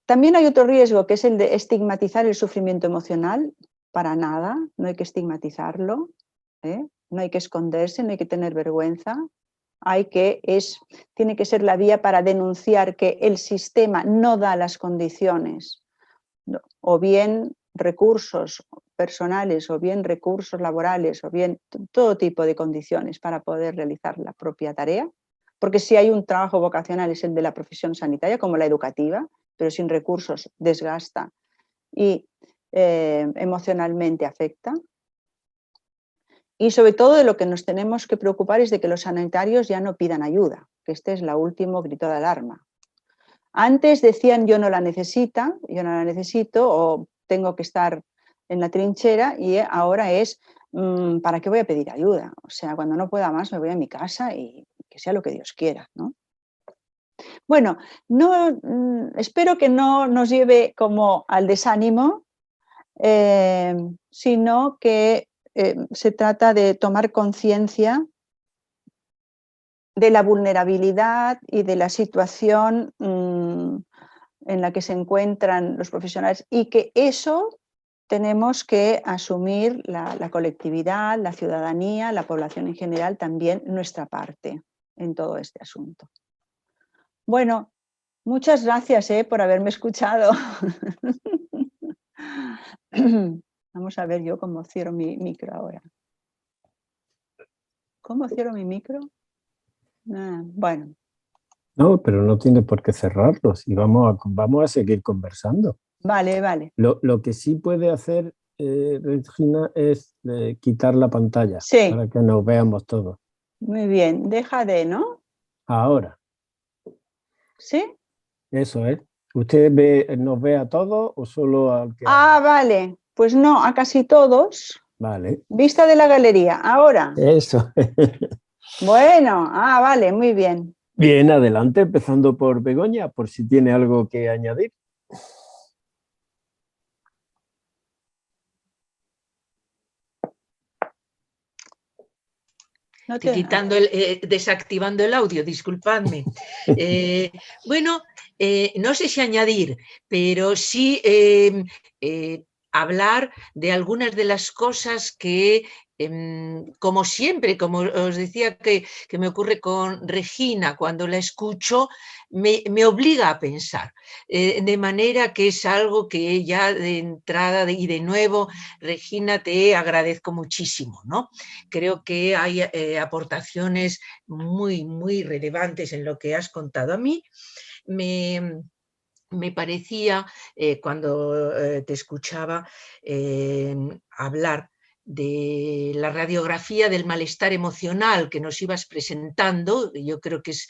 También hay otro riesgo, que es el de estigmatizar el sufrimiento emocional. Para nada, no hay que estigmatizarlo, no hay que esconderse, no hay que tener vergüenza. Tiene que ser la vía para denunciar que el sistema no da las condiciones, o bien recursos personales, o bien recursos laborales, o bien todo tipo de condiciones para poder realizar la propia tarea. Porque si hay un trabajo vocacional es el de la profesión sanitaria, como la educativa, pero sin recursos desgasta y emocionalmente afecta. Y sobre todo de lo que nos tenemos que preocupar es de que los sanitarios ya no pidan ayuda, que este es el último grito de alarma. Antes decían yo no la necesito, o tengo que estar en la trinchera, y ahora es ¿para qué voy a pedir ayuda? O sea, cuando no pueda más me voy a mi casa y que sea lo que Dios quiera, ¿no? Bueno, espero que no nos lleve como al desánimo, sino que se trata de tomar conciencia de la vulnerabilidad y de la situación en la que se encuentran los profesionales, y que eso tenemos que asumir la colectividad, la ciudadanía, la población en general, también nuestra parte en todo este asunto. Bueno, muchas gracias por haberme escuchado. Vamos a ver yo cómo cierro mi micro ahora. ¿Cómo cierro mi micro? Bueno. No, pero no tiene por qué cerrarlos y vamos a seguir conversando. Vale, vale. Lo que sí puede hacer, Regina, es quitar la pantalla, sí, para que nos veamos todos. Muy bien, deja de, ¿no? Ahora. ¿Sí? Eso es. ¿Usted nos ve a todos o solo al que...? Vale. Pues no, a casi todos. Vale. Vista de la galería, ahora. Eso. Bueno, vale, muy bien. Bien, adelante, empezando por Begoña, por si tiene algo que añadir. Desactivando el audio, disculpadme. Bueno, no sé si añadir, pero sí hablar de algunas de las cosas que como siempre, como os decía que me ocurre con Regina, cuando la escucho me obliga a pensar, de manera que es algo que ya de entrada y de nuevo, Regina, te agradezco muchísimo, ¿no? Creo que hay aportaciones muy, muy relevantes en lo que has contado. A mí me parecía, cuando te escuchaba hablar de la radiografía del malestar emocional que nos ibas presentando, yo creo que es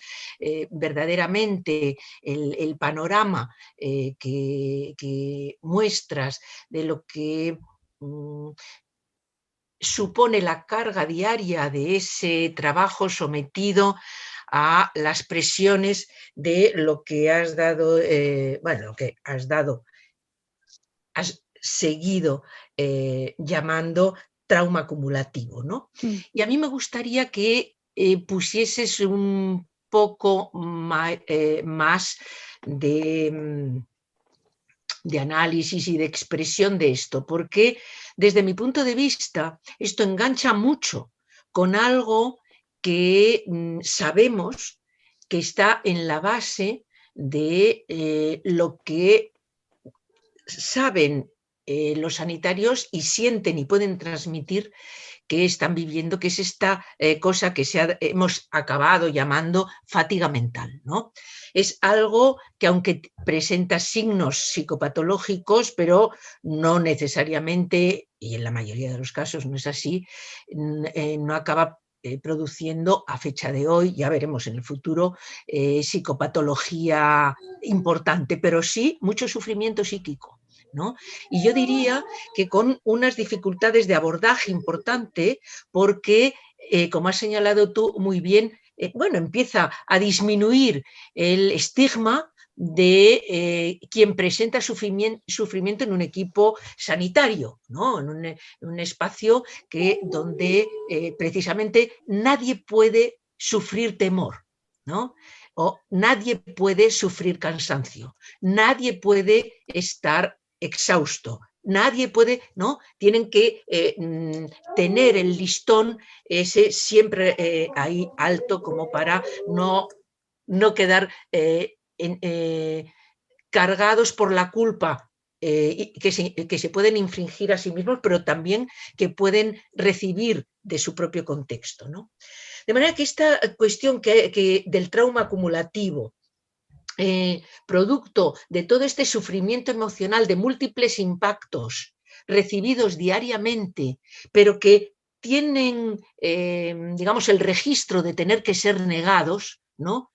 verdaderamente el panorama que muestras de lo que supone la carga diaria de ese trabajo sometido a las presiones de lo que has dado, lo que has dado, has seguido llamando trauma acumulativo, ¿no? Y a mí me gustaría que pusieses un poco más de análisis y de expresión de esto, porque desde mi punto de vista esto engancha mucho con algo que sabemos que está en la base de lo que saben los sanitarios y sienten y pueden transmitir que están viviendo, que es esta cosa que hemos acabado llamando fatiga mental, ¿no? Es algo que aunque presenta signos psicopatológicos, pero no necesariamente, y en la mayoría de los casos no es así, no acaba produciendo a fecha de hoy, ya veremos en el futuro, psicopatología importante, pero sí mucho sufrimiento psíquico, ¿no? Y yo diría que con unas dificultades de abordaje importante porque, como has señalado tú muy bien, empieza a disminuir el estigma de quien presenta sufrimiento en un equipo sanitario, ¿no? En un espacio donde precisamente nadie puede sufrir temor, ¿no? O nadie puede sufrir cansancio, nadie puede estar exhausto, nadie puede, ¿no? Tienen que tener el listón ese siempre ahí alto como para no quedar cargados por la culpa que se pueden infringir a sí mismos, pero también que pueden recibir de su propio contexto, ¿no? De manera que esta cuestión del trauma acumulativo, producto de todo este sufrimiento emocional de múltiples impactos recibidos diariamente, pero que tienen, digamos, el registro de tener que ser negados, ¿no?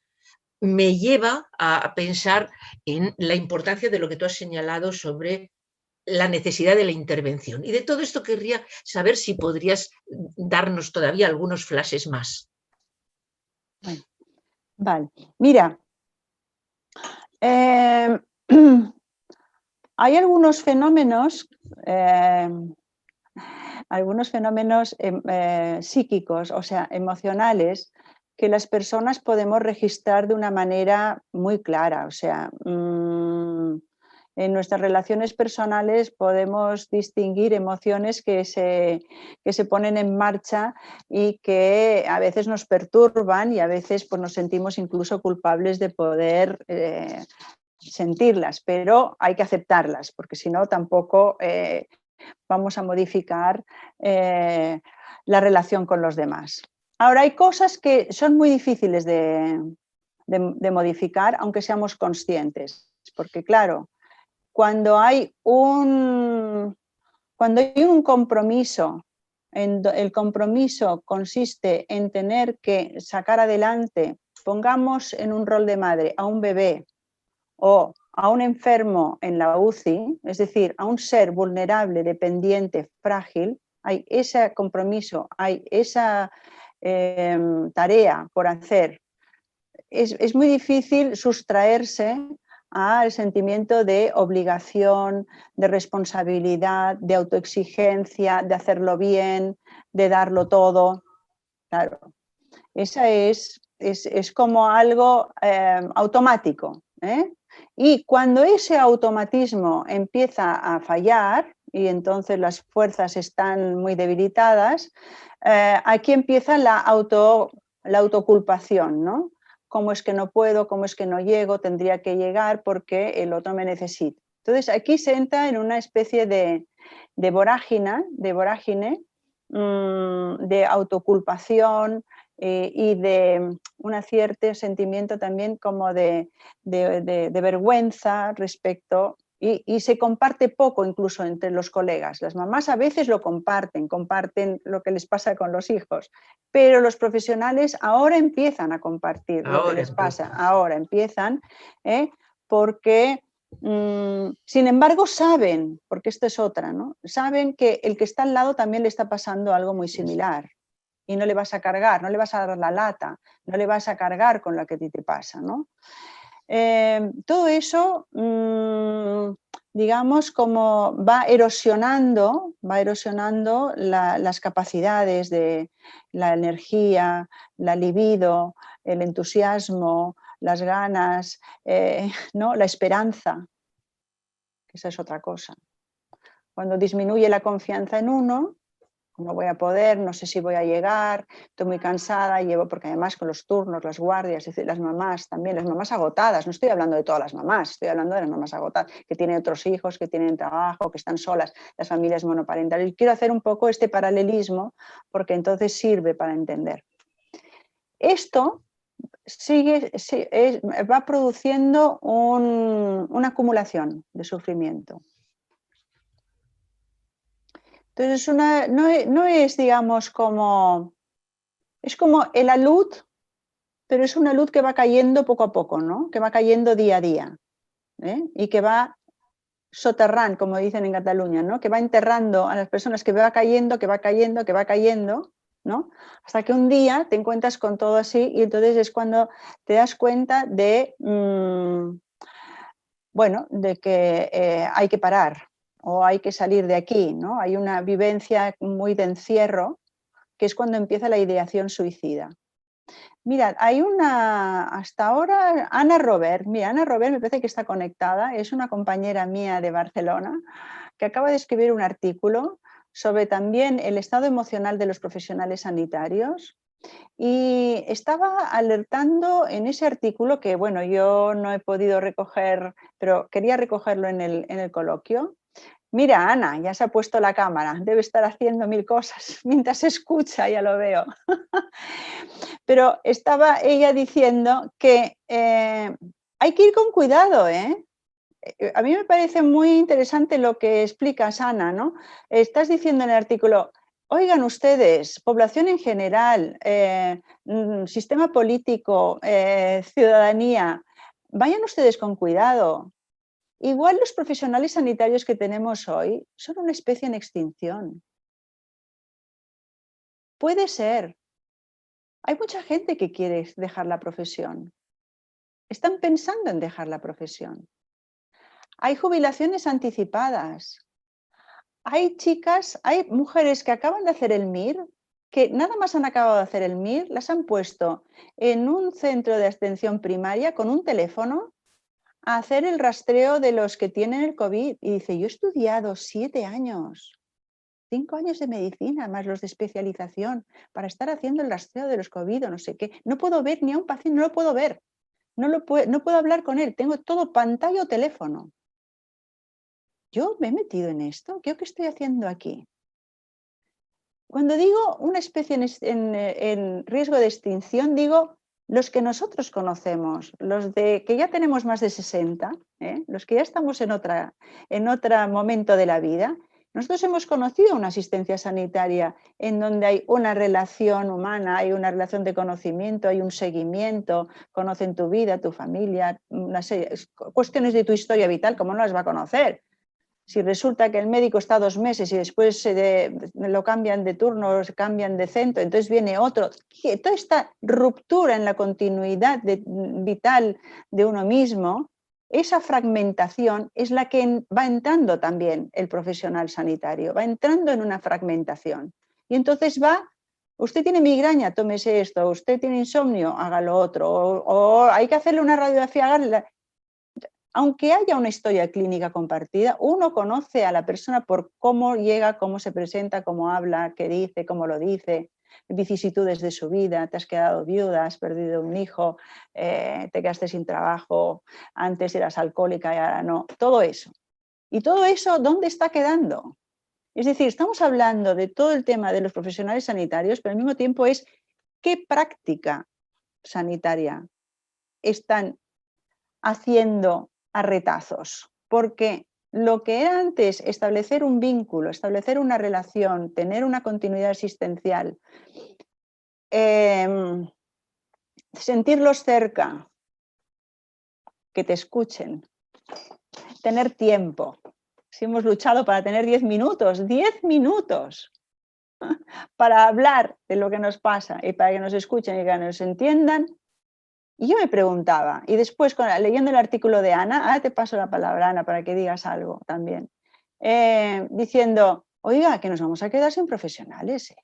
Me lleva a pensar en la importancia de lo que tú has señalado sobre la necesidad de la intervención. Y de todo esto querría saber si podrías darnos todavía algunos flashes más. Bueno, vale, mira, hay algunos fenómenos psíquicos, o sea, emocionales, que las personas podemos registrar de una manera muy clara. O sea, en nuestras relaciones personales podemos distinguir emociones que se ponen en marcha y que a veces nos perturban y a veces pues, nos sentimos incluso culpables de poder sentirlas, pero hay que aceptarlas, porque si no tampoco vamos a modificar la relación con los demás. Ahora, hay cosas que son muy difíciles de modificar, aunque seamos conscientes, porque claro, cuando hay un compromiso, el compromiso consiste en tener que sacar adelante, pongamos en un rol de madre a un bebé o a un enfermo en la UCI, es decir, a un ser vulnerable, dependiente, frágil, hay ese compromiso, hay esa tarea por hacer. Es muy difícil sustraerse al sentimiento de obligación, de responsabilidad, de autoexigencia, de hacerlo bien, de darlo todo. Claro, esa es como algo automático, ¿eh? Y cuando ese automatismo empieza a fallar y entonces las fuerzas están muy debilitadas, aquí empieza la autoculpación, ¿no? ¿Cómo es que no puedo? ¿Cómo es que no llego? Tendría que llegar porque el otro me necesita. Entonces aquí se entra en una especie de vorágine, de autoculpación y de un cierto sentimiento también como de vergüenza respecto, y se comparte poco incluso entre los colegas. Las mamás a veces lo comparten lo que les pasa con los hijos, pero los profesionales ahora empiezan a compartir lo que les pasa, ahora empiezan, porque sin embargo saben, porque esto es otra, ¿no? Saben que el que está al lado también le está pasando algo muy similar y no le vas a cargar, no le vas a dar la lata, no le vas a cargar con lo que a ti te pasa, ¿no? Todo eso, digamos, como va erosionando las capacidades de la energía, la libido, el entusiasmo, las ganas, ¿no? La esperanza, que esa es otra cosa. Cuando disminuye la confianza en uno, no voy a poder, no sé si voy a llegar, estoy muy cansada, porque además con los turnos, las guardias, es decir, las mamás también, las mamás agotadas, no estoy hablando de todas las mamás, estoy hablando de las mamás agotadas, que tienen otros hijos, que tienen trabajo, que están solas, las familias monoparentales. Y quiero hacer un poco este paralelismo porque entonces sirve para entender. Esto va produciendo una acumulación de sufrimiento. Entonces no es, digamos, es como el alud, pero es una luz que va cayendo poco a poco, ¿no? Que va cayendo día a día, y que va soterrando, como dicen en Cataluña, ¿no? Que va enterrando a las personas, que va cayendo, ¿no? Hasta que un día te encuentras con todo así y entonces es cuando te das cuenta de, bueno, de que hay que parar o hay que salir de aquí, ¿no? Hay una vivencia muy de encierro, que es cuando empieza la ideación suicida. Mirad, hay hasta ahora, Ana Robert me parece que está conectada, es una compañera mía de Barcelona, que acaba de escribir un artículo sobre también el estado emocional de los profesionales sanitarios, y estaba alertando en ese artículo, que bueno, yo no he podido recoger, pero quería recogerlo en el coloquio. Mira, Ana, ya se ha puesto la cámara, debe estar haciendo mil cosas mientras escucha, ya lo veo. Pero estaba ella diciendo que hay que ir con cuidado, A mí me parece muy interesante lo que explicas, Ana, ¿no? Estás diciendo en el artículo, oigan ustedes, población en general, sistema político, ciudadanía, vayan ustedes con cuidado. Igual los profesionales sanitarios que tenemos hoy son una especie en extinción. Puede ser. Hay mucha gente que quiere dejar la profesión. Están pensando en dejar la profesión. Hay jubilaciones anticipadas. Hay mujeres que acaban de hacer el MIR, que nada más han acabado de hacer el MIR, las han puesto en un centro de atención primaria con un teléfono a hacer el rastreo de los que tienen el COVID. Y dice, yo he estudiado 7 años, 5 años de medicina, más los de especialización, para estar haciendo el rastreo de los COVID o no sé qué. No puedo ver ni a un paciente, no lo puedo ver. No puedo hablar con él, tengo todo pantalla o teléfono. Yo me he metido en esto, ¿qué estoy haciendo aquí? Cuando digo una especie en riesgo de extinción, digo los que nosotros conocemos, los que ya tenemos más de 60, los que ya estamos en otro momento de la vida. Nosotros hemos conocido una asistencia sanitaria en donde hay una relación humana, hay una relación de conocimiento, hay un seguimiento, conocen tu vida, tu familia, una serie, cuestiones de tu historia vital, ¿cómo no las va a conocer? Si resulta que el médico está 2 meses y después lo cambian de turno, cambian de centro, entonces viene otro. Toda esta ruptura en la continuidad vital de uno mismo, esa fragmentación es la que va entrando también el profesional sanitario, va entrando en una fragmentación. Y entonces usted tiene migraña, tómese esto, usted tiene insomnio, haga lo otro, o hay que hacerle una radiografía. aunque haya una historia clínica compartida, uno conoce a la persona por cómo llega, cómo se presenta, cómo habla, qué dice, cómo lo dice, vicisitudes de su vida, te has quedado viuda, has perdido un hijo, te quedaste sin trabajo, antes eras alcohólica y ahora no, todo eso. Y todo eso, ¿dónde está quedando? Es decir, estamos hablando de todo el tema de los profesionales sanitarios, pero al mismo tiempo es qué práctica sanitaria están haciendo a retazos, porque lo que era antes establecer un vínculo, establecer una relación, tener una continuidad existencial, sentirlos cerca, que te escuchen, tener tiempo. Si hemos luchado para tener 10 minutos para hablar de lo que nos pasa y para que nos escuchen y que nos entiendan. Y yo me preguntaba, y después leyendo el artículo de Ana, ahora te paso la palabra, Ana, para que digas algo también, diciendo, oiga, que nos vamos a quedar sin profesionales,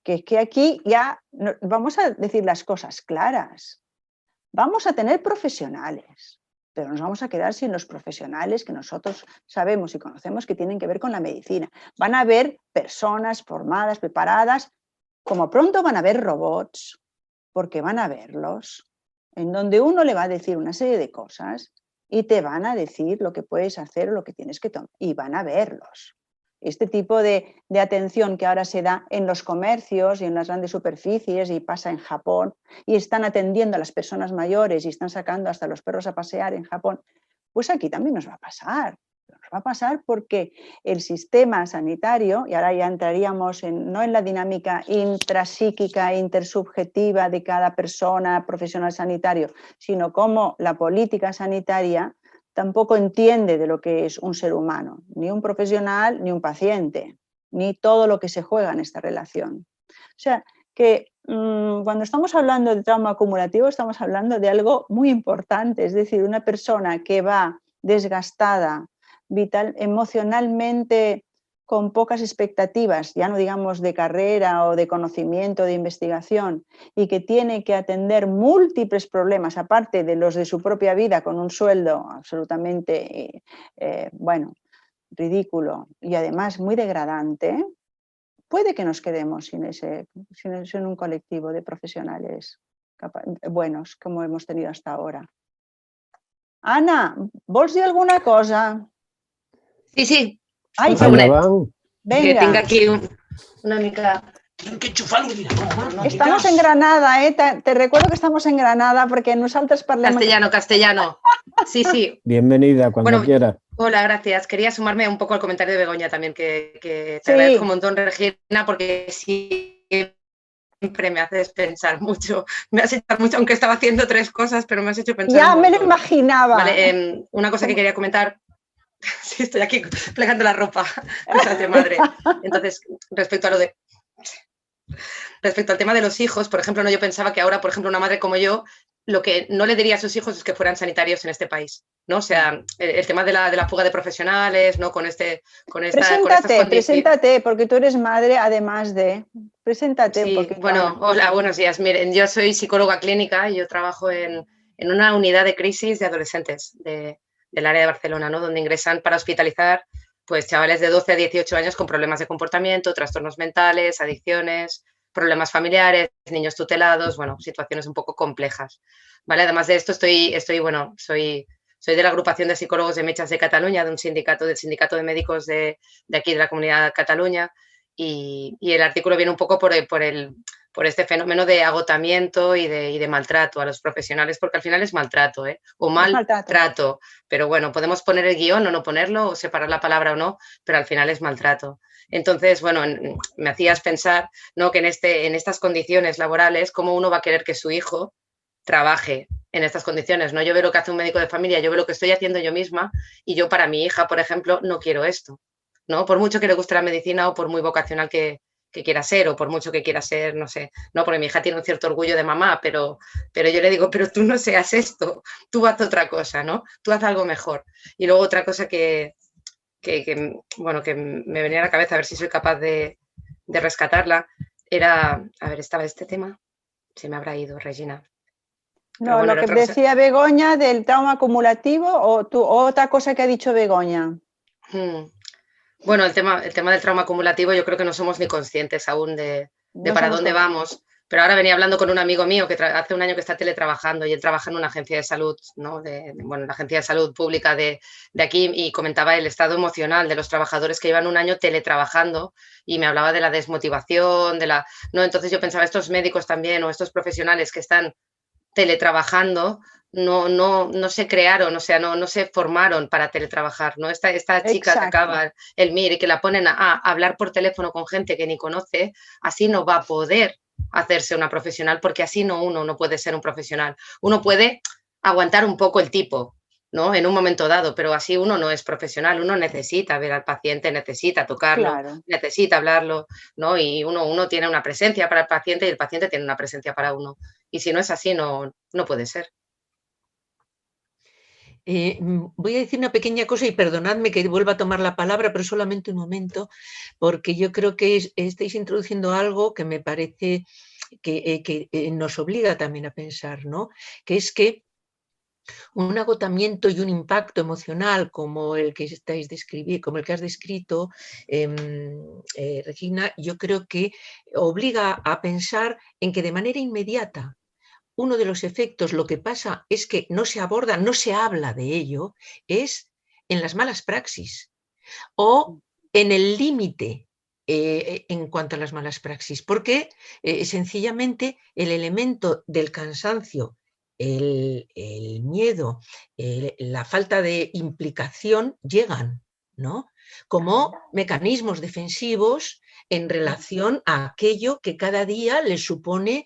que es que aquí ya vamos a decir las cosas claras, vamos a tener profesionales, pero nos vamos a quedar sin los profesionales que nosotros sabemos y conocemos que tienen que ver con la medicina. Van a haber personas formadas, preparadas, como pronto van a haber robots, porque van a verlos, en donde uno le va a decir una serie de cosas y te van a decir lo que puedes hacer o lo que tienes que tomar, y van a verlos. Este tipo de atención que ahora se da en los comercios y en las grandes superficies y pasa en Japón, y están atendiendo a las personas mayores y están sacando hasta los perros a pasear en Japón, pues aquí también nos va a pasar. Nos va a pasar porque el sistema sanitario, y ahora ya entraríamos no en la dinámica intrapsíquica, intersubjetiva de cada persona profesional sanitario, sino cómo la política sanitaria tampoco entiende de lo que es un ser humano, ni un profesional, ni un paciente, ni todo lo que se juega en esta relación. O sea, que cuando estamos hablando de trauma acumulativo, estamos hablando de algo muy importante, es decir, una persona que va desgastada, vital, emocionalmente con pocas expectativas, ya no digamos de carrera o de conocimiento, de investigación, y que tiene que atender múltiples problemas, aparte de los de su propia vida, con un sueldo absolutamente, ridículo y además muy degradante, puede que nos quedemos sin un colectivo de profesionales buenos como hemos tenido hasta ahora. Ana, ¿vols dir alguna cosa? Sí, sí. Ai, Endavant. venga. Que tenga aquí una mica... Estamos en Granada, te recuerdo que estamos en Granada porque nosotros parlem... Castellano. Sí, sí. Bienvenida cuando quieras. Hola, gracias. Quería sumarme un poco al comentario de Begoña también, que te Sí. agradezco un montón, Regina, porque siempre me haces pensar mucho. Me has hecho mucho, aunque estaba haciendo 3 cosas, pero me has hecho pensar Ya un me montón. lo imaginaba. Vale, una cosa que quería comentar. Sí, estoy aquí plegando la ropa, cosas de madre. Entonces, respecto al tema de los hijos, por ejemplo, yo pensaba que ahora, por ejemplo, una madre como yo, lo que no le diría a sus hijos es que fueran sanitarios en este país, ¿no? O sea, el tema de la fuga de profesionales, ¿no? Preséntate, porque tú eres madre, además de... Preséntate un poquito. Bueno, hola, buenos días. Miren, yo soy psicóloga clínica y yo trabajo en una unidad de crisis de adolescentes del área de Barcelona, ¿no? Donde ingresan para hospitalizar pues chavales de 12 a 18 años con problemas de comportamiento, trastornos mentales, adicciones, problemas familiares, niños tutelados, bueno, situaciones un poco complejas, ¿vale? Además de esto soy de la agrupación de psicólogos de Metges de Cataluña, del sindicato de médicos de aquí de la Comunidad de Cataluña, y el artículo viene un poco por este fenómeno de agotamiento y de maltrato a los profesionales, porque al final es maltrato, o maltrato, pero bueno, podemos poner el guión o no ponerlo, o separar la palabra o no, pero al final es maltrato. Entonces, bueno, me hacías pensar, ¿no? Que en estas condiciones laborales, ¿cómo uno va a querer que su hijo trabaje en estas condiciones, ¿no? Yo veo lo que hace un médico de familia, yo veo lo que estoy haciendo yo misma, y yo para mi hija, por ejemplo, no quiero esto, ¿no? Por mucho que le guste la medicina o por muy vocacional que quiera ser, o por mucho que quiera ser, no sé, no, porque mi hija tiene un cierto orgullo de mamá, pero yo le digo, pero tú no seas esto, tú haz otra cosa, ¿no? Tú haz algo mejor. Y luego otra cosa que me venía a la cabeza, a ver si soy capaz de rescatarla, era, a ver, estaba este tema, se me habrá ido, Regina. No, bueno, lo que decía Begoña del trauma acumulativo o otra cosa que ha dicho Begoña. Bueno, el tema del trauma acumulativo, yo creo que no somos ni conscientes aún de para dónde vamos. Pero ahora venía hablando con un amigo mío que hace un año que está teletrabajando y él trabaja en una agencia de salud, ¿no? Bueno, la agencia de salud pública de aquí, y comentaba el estado emocional de los trabajadores que llevan un año teletrabajando y me hablaba de la desmotivación, ¿no? Entonces yo pensaba, estos médicos también o estos profesionales que están teletrabajando no se crearon, o sea, no se formaron para teletrabajar, ¿no? Esta chica que acaba el MIR y que la ponen a hablar por teléfono con gente que ni conoce, así no va a poder hacerse una profesional, porque así uno no puede ser un profesional. Uno puede aguantar un poco el tipo, ¿no? En un momento dado, pero así uno no es profesional, uno necesita ver al paciente, necesita tocarlo, Claro. necesita hablarlo, ¿no? Y uno tiene una presencia para el paciente y el paciente tiene una presencia para uno. Y si no es así, no puede ser. Voy a decir una pequeña cosa y perdonadme que vuelva a tomar la palabra, pero solamente un momento, porque yo creo que estáis introduciendo algo que me parece que nos obliga también a pensar, ¿no? Que es que un agotamiento y un impacto emocional como el que como el que has descrito, Regina, yo creo que obliga a pensar en que de manera inmediata uno de los efectos, lo que pasa es que no se aborda, no se habla de ello, es en las malas praxis o en el límite en cuanto a las malas praxis, porque sencillamente el elemento del cansancio, el miedo, la falta de implicación llegan, ¿no? Como mecanismos defensivos en relación a aquello que cada día les supone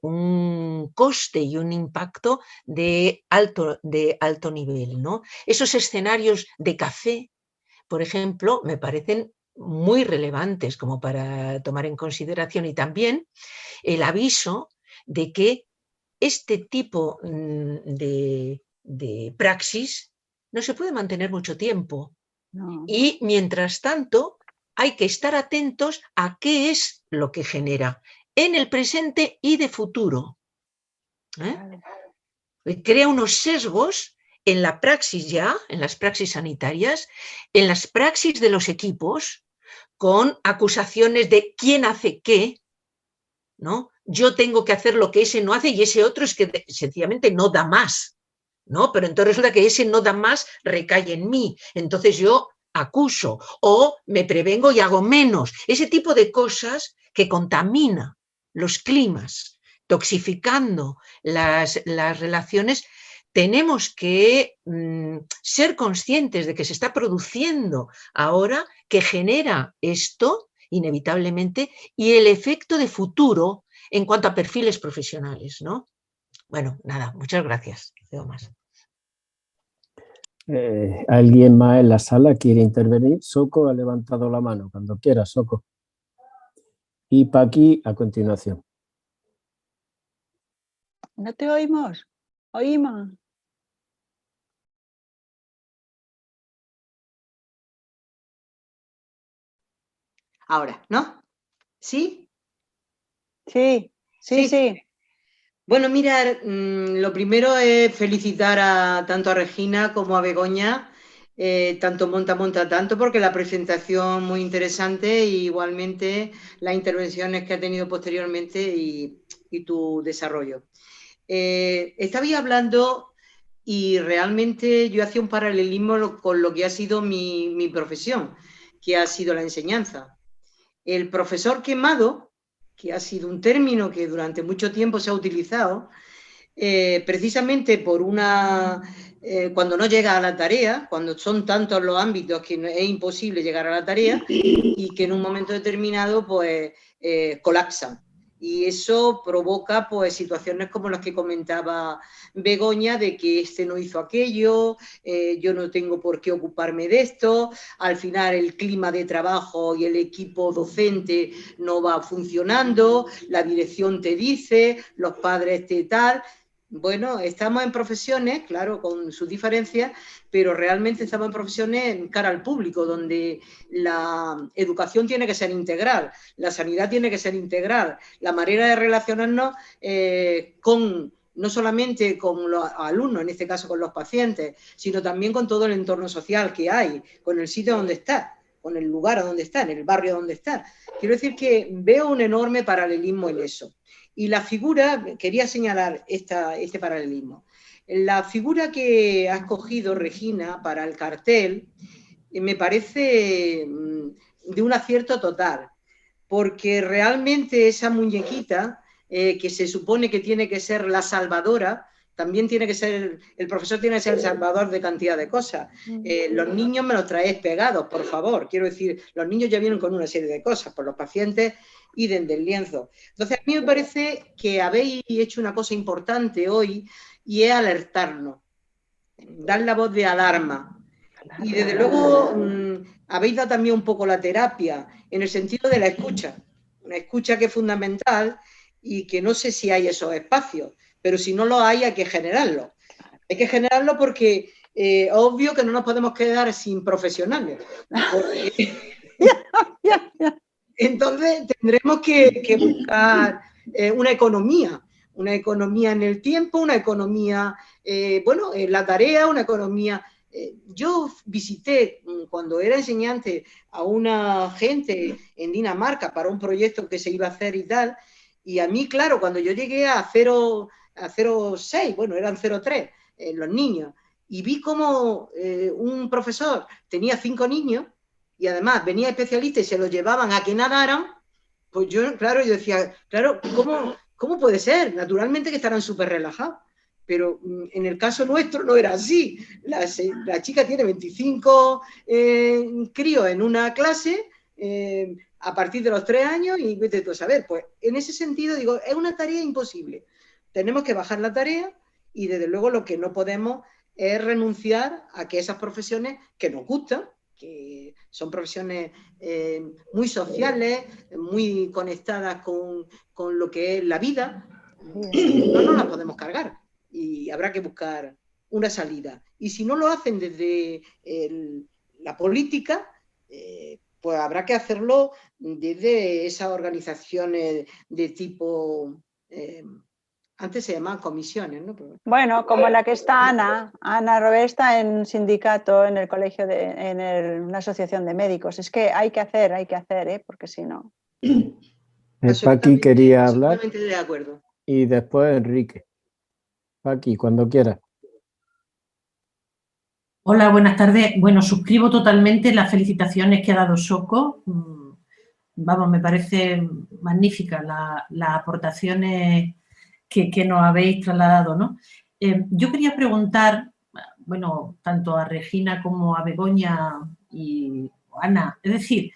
un coste y un impacto de alto nivel, ¿no? Esos escenarios de café, por ejemplo, me parecen muy relevantes como para tomar en consideración, y también el aviso de que este tipo de praxis no se puede mantener mucho tiempo. No. Y mientras tanto hay que estar atentos a qué es lo que genera en el presente y de futuro. Crea unos sesgos en la praxis ya, en las praxis sanitarias, en las praxis de los equipos, con acusaciones de quién hace qué, ¿no? Yo tengo que hacer lo que ese no hace y ese otro es que sencillamente no da más, ¿no? Pero entonces resulta que ese no da más recae en mí, entonces yo acuso o me prevengo y hago menos. Ese tipo de cosas que contamina los climas, toxificando las relaciones. Tenemos que ser conscientes de que se está produciendo ahora, que genera esto inevitablemente, y el efecto de futuro en cuanto a perfiles profesionales, ¿no? Bueno, nada, muchas gracias. No más. ¿Alguien más en la sala quiere intervenir? Soco ha levantado la mano. Cuando quiera, Soco. Y Paqui a continuación. No te oímos. Oímos. Ahora, ¿no? ¿Sí? Sí. Bueno, mirar, lo primero es felicitar tanto a Regina como a Begoña, tanto monta tanto, porque la presentación muy interesante, y igualmente las intervenciones que ha tenido posteriormente y tu desarrollo. Estabais hablando y realmente yo hacía un paralelismo con lo que ha sido mi profesión, que ha sido la enseñanza. El profesor quemado, que ha sido un término que durante mucho tiempo se ha utilizado, precisamente por cuando no llega a la tarea, cuando son tantos los ámbitos que es imposible llegar a la tarea y que en un momento determinado pues colapsan. Y eso provoca pues situaciones como las que comentaba Begoña, de que este no hizo aquello, yo no tengo por qué ocuparme de esto, al final el clima de trabajo y el equipo docente no va funcionando, la dirección te dice, los padres te tal. Bueno, estamos en profesiones, claro, con sus diferencias, pero realmente estamos en profesiones en cara al público, donde la educación tiene que ser integral, la sanidad tiene que ser integral, la manera de relacionarnos con no solamente con los alumnos, en este caso con los pacientes, sino también con todo el entorno social que hay, con el sitio donde está, con el lugar donde está, en el barrio donde está. Quiero decir que veo un enorme paralelismo en eso. Y la figura, quería señalar este paralelismo. La figura que ha escogido Regina para el cartel me parece de un acierto total, porque realmente esa muñequita que se supone que tiene que ser la salvadora, también tiene que ser, el profesor tiene que ser el salvador de cantidad de cosas. Los niños me los traéis pegados, por favor. Quiero decir, los niños ya vienen con una serie de cosas, por los pacientes y desde el lienzo. Entonces, a mí me parece que habéis hecho una cosa importante hoy y es alertarnos, dar la voz de alarma. Y desde luego habéis dado también un poco la terapia en el sentido de la escucha. Una escucha que es fundamental y que no sé si hay esos espacios, pero si no los hay que generarlos. Hay que generarlo porque obvio que no nos podemos quedar sin profesionales. Entonces tendremos que buscar una economía en el tiempo, una economía, bueno, en la tarea, una economía. Yo visité cuando era enseñante a una gente en Dinamarca para un proyecto que se iba a hacer y tal, y a mí, claro, cuando yo llegué a 0,6, bueno, eran 0,3 los niños, y vi como un profesor tenía 5 niños, y además venía especialista y se los llevaban a que nadaran, pues yo, claro, yo decía, claro, ¿cómo puede ser? Naturalmente que estarán súper relajados. Pero en el caso nuestro no era así. La chica tiene 25 críos en una clase a partir de los 3 años y vete tú a saber. Pues en ese sentido digo, es una tarea imposible. Tenemos que bajar la tarea y desde luego lo que no podemos es renunciar a que esas profesiones que nos gustan, que son profesiones muy sociales, muy conectadas con lo que es la vida, no nos las podemos cargar. Y habrá que buscar una salida. Y si no lo hacen desde la política, pues habrá que hacerlo desde esas organizaciones de tipo, antes se llamaban comisiones, ¿no? Bueno, como la que está Ana Robert está en un sindicato, en el colegio, en una asociación de médicos. Es que hay que hacer, porque si no. Paqui quería hablar. Absolutamente de acuerdo. Y después Enrique. Paqui, cuando quieras. Hola, buenas tardes. Bueno, suscribo totalmente las felicitaciones que ha dado Soko. Vamos, me parece magnífica las aportaciones que nos habéis trasladado, ¿no? Yo quería preguntar, bueno, tanto a Regina como a Begoña y Ana, es decir,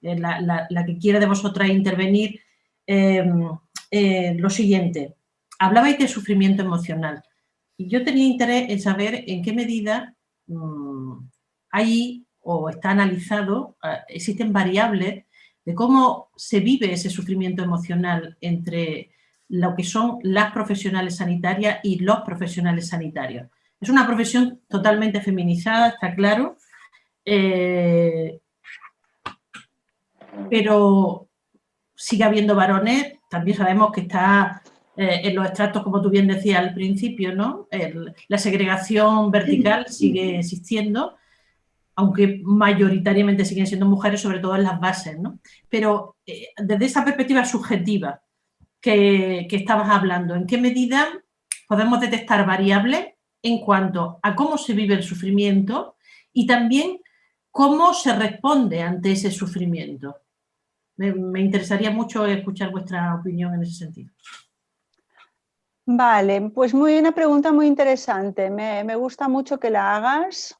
la que quiera de vosotras intervenir, lo siguiente. Hablabais de sufrimiento emocional y yo tenía interés en saber en qué medida hay o está analizado, existen variables de cómo se vive ese sufrimiento emocional entre lo que son las profesionales sanitarias y los profesionales sanitarios. Es una profesión totalmente feminizada, está claro, pero sigue habiendo varones, también sabemos que está en los estratos, como tú bien decías al principio, ¿no? La segregación vertical sigue existiendo, aunque mayoritariamente siguen siendo mujeres, sobre todo en las bases, ¿no? Pero desde esa perspectiva subjetiva que estabas hablando, ¿en qué medida podemos detectar variables en cuanto a cómo se vive el sufrimiento y también cómo se responde ante ese sufrimiento? Me interesaría mucho escuchar vuestra opinión en ese sentido. Vale, pues una pregunta muy interesante. Me gusta mucho que la hagas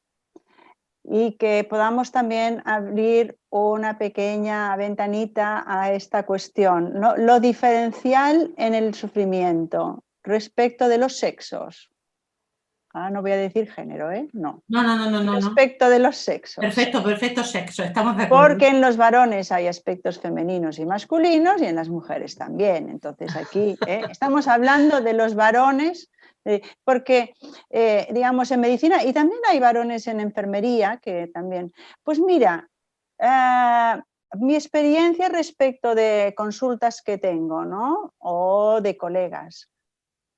y que podamos también abrir una pequeña ventanita a esta cuestión, ¿no? Lo diferencial en el sufrimiento respecto de los sexos. Ahora no voy a decir género, ¿eh? No. No. Respecto de los sexos. Perfecto sexo, estamos de acuerdo. Porque en los varones hay aspectos femeninos y masculinos y en las mujeres también. Entonces aquí estamos hablando de los varones, porque digamos en medicina, y también hay varones en enfermería que también, pues mira, mi experiencia respecto de consultas que tengo, ¿no? O de colegas.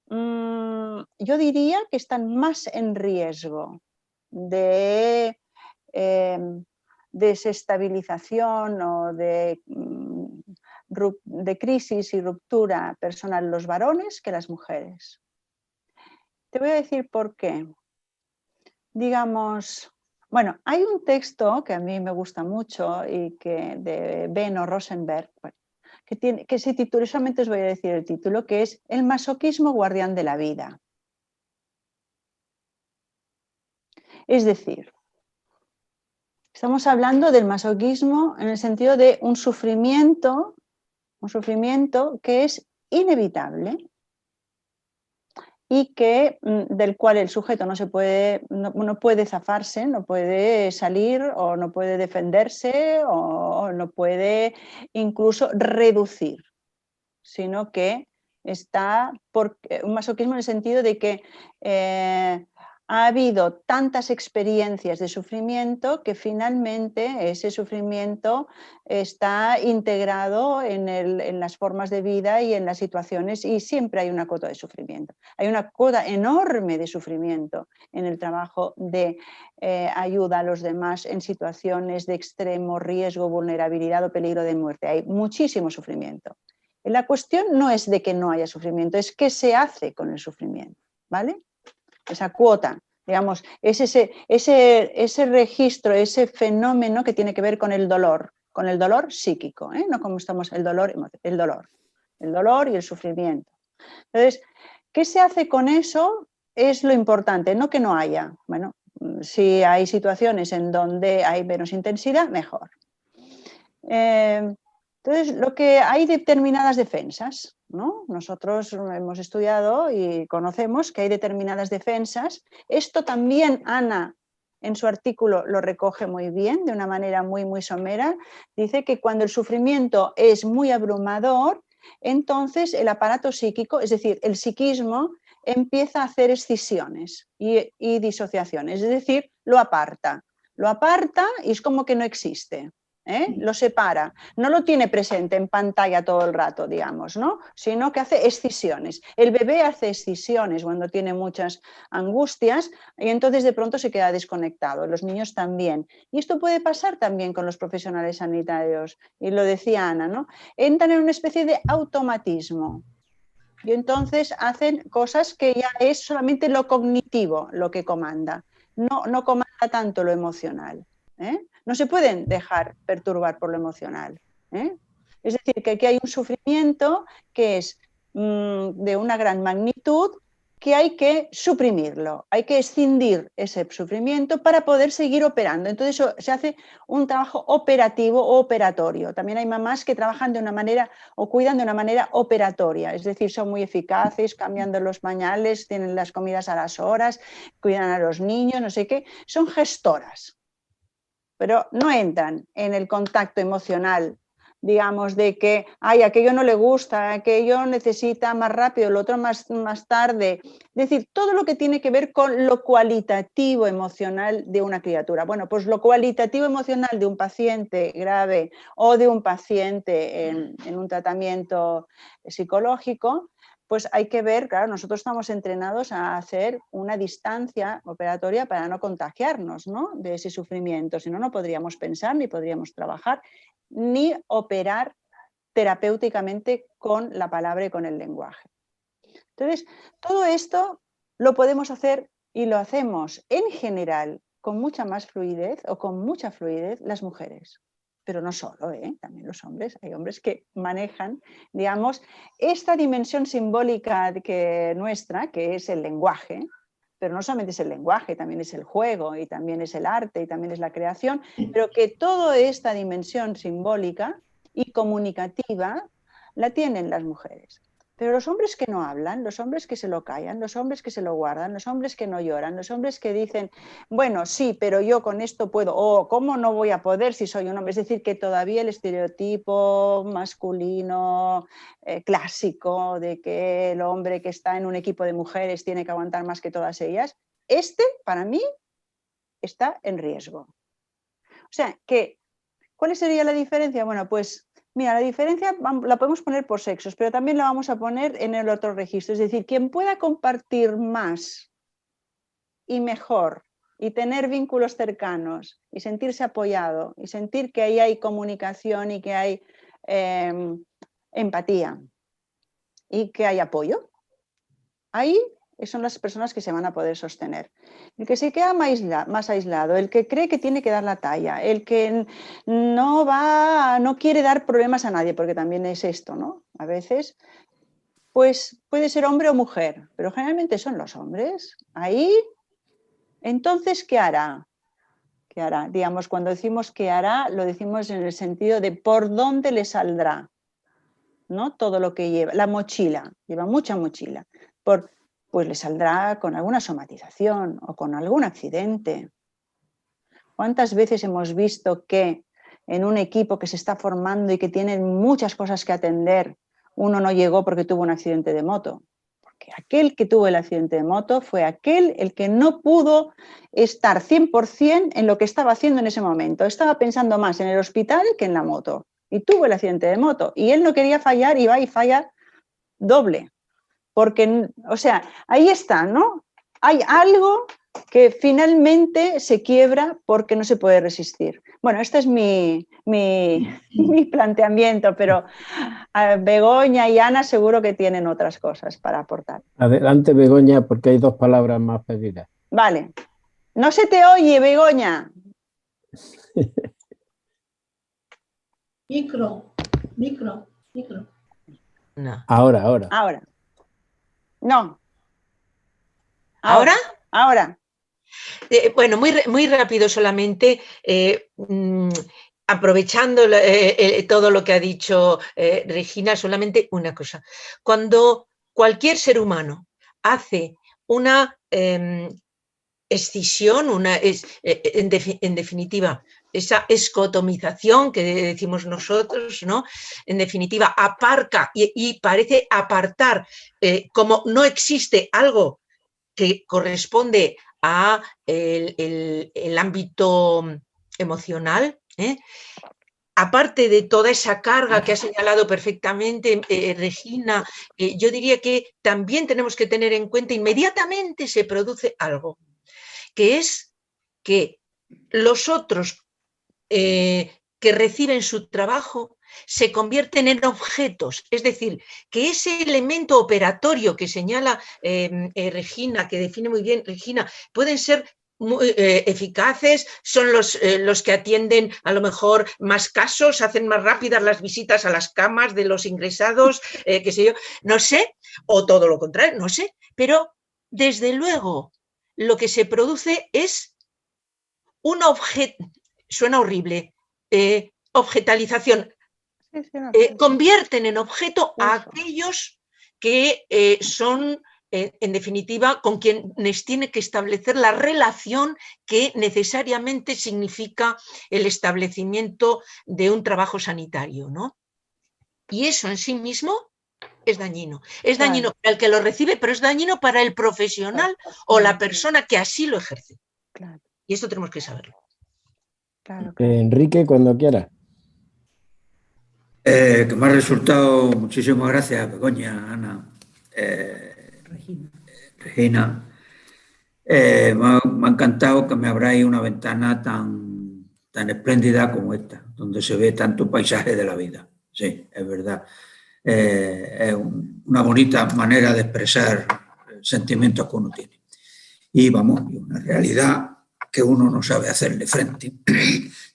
yo diría que están más en riesgo de desestabilización o de crisis y ruptura personal los varones que las mujeres. Te voy a decir por qué. Digamos, bueno, hay un texto que a mí me gusta mucho y que de Benno Rosenberg, que se titula, solamente os voy a decir el título, que es El masoquismo guardián de la vida. Es decir, estamos hablando del masoquismo en el sentido de un sufrimiento que es inevitable y del cual el sujeto no puede zafarse, no puede salir o no puede defenderse o no puede incluso reducir, sino que está un masoquismo en el sentido de que ha habido tantas experiencias de sufrimiento que finalmente ese sufrimiento está integrado en las formas de vida y en las situaciones, y siempre hay una cuota de sufrimiento. Hay una cuota enorme de sufrimiento en el trabajo de ayuda a los demás en situaciones de extremo riesgo, vulnerabilidad o peligro de muerte. Hay muchísimo sufrimiento. La cuestión no es de que no haya sufrimiento, es qué se hace con el sufrimiento, ¿vale? Esa cuota, digamos, es ese registro, ese fenómeno que tiene que ver con el dolor psíquico, no como estamos el dolor y el sufrimiento. Entonces, ¿qué se hace con eso? Es lo importante, no que no haya. Bueno, si hay situaciones en donde hay menos intensidad, mejor. Entonces, lo que hay determinadas defensas, ¿no? Nosotros hemos estudiado y conocemos que hay determinadas defensas. Esto también Ana, en su artículo, lo recoge muy bien, de una manera muy, muy somera. Dice que cuando el sufrimiento es muy abrumador, entonces el aparato psíquico, es decir, el psiquismo, empieza a hacer escisiones y disociaciones, es decir, lo aparta y es como que no existe. Lo separa, no lo tiene presente en pantalla todo el rato, digamos, ¿no? Sino que hace escisiones. El bebé hace escisiones cuando tiene muchas angustias y entonces de pronto se queda desconectado, los niños también. Y esto puede pasar también con los profesionales sanitarios, y lo decía Ana, ¿no? Entran en una especie de automatismo y entonces hacen cosas que ya es solamente lo cognitivo lo que comanda, no comanda tanto lo emocional. No se pueden dejar perturbar por lo emocional. Es decir, que aquí hay un sufrimiento que es de una gran magnitud, que hay que suprimirlo, hay que escindir ese sufrimiento para poder seguir operando. Entonces eso, se hace un trabajo operativo o operatorio. También hay mamás que trabajan de una manera o cuidan de una manera operatoria, es decir, son muy eficaces, cambiando los pañales, tienen las comidas a las horas, cuidan a los niños, no sé qué, son gestoras, pero no entran en el contacto emocional, digamos, de que aquello no le gusta, aquello necesita más rápido, lo otro más tarde. Es decir, todo lo que tiene que ver con lo cualitativo emocional de una criatura. Bueno, pues lo cualitativo emocional de un paciente grave o de un paciente en un tratamiento psicológico, pues hay que ver, claro, nosotros estamos entrenados a hacer una distancia operatoria para no contagiarnos, ¿no?, de ese sufrimiento, si no, no podríamos pensar ni podríamos trabajar ni operar terapéuticamente con la palabra y con el lenguaje. Entonces, todo esto lo podemos hacer y lo hacemos en general con mucha más fluidez o con mucha fluidez las mujeres. Pero no solo, también los hombres. Hay hombres que manejan, digamos, esta dimensión simbólica nuestra, que es el lenguaje, pero no solamente es el lenguaje, también es el juego y también es el arte y también es la creación, pero que toda esta dimensión simbólica y comunicativa la tienen las mujeres. Pero los hombres que no hablan, los hombres que se lo callan, los hombres que se lo guardan, los hombres que no lloran, los hombres que dicen, bueno, sí, pero yo con esto puedo, o ¿cómo no voy a poder si soy un hombre? Es decir, que todavía el estereotipo masculino clásico de que el hombre que está en un equipo de mujeres tiene que aguantar más que todas ellas, para mí, está en riesgo. O sea, ¿cuál sería la diferencia? Bueno, pues Mira, la diferencia la podemos poner por sexos, pero también la vamos a poner en el otro registro. Es decir, quien pueda compartir más y mejor y tener vínculos cercanos y sentirse apoyado y sentir que ahí hay comunicación y que hay empatía y que hay apoyo, ahí son las personas que se van a poder sostener. El que se queda más aislado, el que cree que tiene que dar la talla, el que no quiere dar problemas a nadie, porque también es esto, ¿no? A veces, pues puede ser hombre o mujer, pero generalmente son los hombres. Ahí, entonces, ¿qué hará? ¿Qué hará? Digamos, cuando decimos qué hará, lo decimos en el sentido de por dónde le saldrá, ¿no? Todo lo que lleva, la mochila, lleva mucha mochila, pues le saldrá con alguna somatización o con algún accidente. ¿Cuántas veces hemos visto que en un equipo que se está formando y que tiene muchas cosas que atender, uno no llegó porque tuvo un accidente de moto? Porque aquel que tuvo el accidente de moto fue aquel el que no pudo estar 100% en lo que estaba haciendo en ese momento. Estaba pensando más en el hospital que en la moto. Y tuvo el accidente de moto. Y él no quería fallar y va y falla doble. Porque, o sea, ahí está, ¿no? Hay algo que finalmente se quiebra porque no se puede resistir. Bueno, este es mi planteamiento, pero Begoña y Ana seguro que tienen otras cosas para aportar. Adelante, Begoña, porque hay 2 palabras más pedidas. Vale. No se te oye, Begoña. Micro. No. Ahora. No. ¿Ahora? Ahora. Bueno, muy rápido solamente, aprovechando todo lo que ha dicho Regina, solamente una cosa. Cuando cualquier ser humano hace una escisión, en definitiva, esa escotomización que decimos nosotros, ¿no? En definitiva, aparca y parece apartar, como no existe algo que corresponde a el ámbito emocional, aparte de toda esa carga que ha señalado perfectamente Regina, yo diría que también tenemos que tener en cuenta, inmediatamente se produce algo, que es que los otros que reciben su trabajo se convierten en objetos, es decir, que ese elemento operatorio que señala Regina, que define muy bien Regina, pueden ser muy eficaces, son los que atienden a lo mejor más casos, hacen más rápidas las visitas a las camas de los ingresados, qué sé yo, no sé, o todo lo contrario, no sé, pero desde luego lo que se produce es un objeto, suena horrible, objetalización. Convierten en objeto a aquellos que son, en definitiva, con quienes tiene que establecer la relación que necesariamente significa el establecimiento de un trabajo sanitario, ¿no? Y eso en sí mismo es dañino. Es dañino para el que lo recibe, pero es dañino para el profesional o la persona que así lo ejerce. Y esto tenemos que saberlo. Enrique, cuando quiera. Que me ha resultado, muchísimas gracias, Begoña, Ana, Regina. Me ha encantado que me abráis una ventana tan espléndida como esta, donde se ve tanto paisaje de la vida. Sí, es verdad. Es una bonita manera de expresar sentimientos que uno tiene. Y vamos, una realidad que uno no sabe hacerle frente.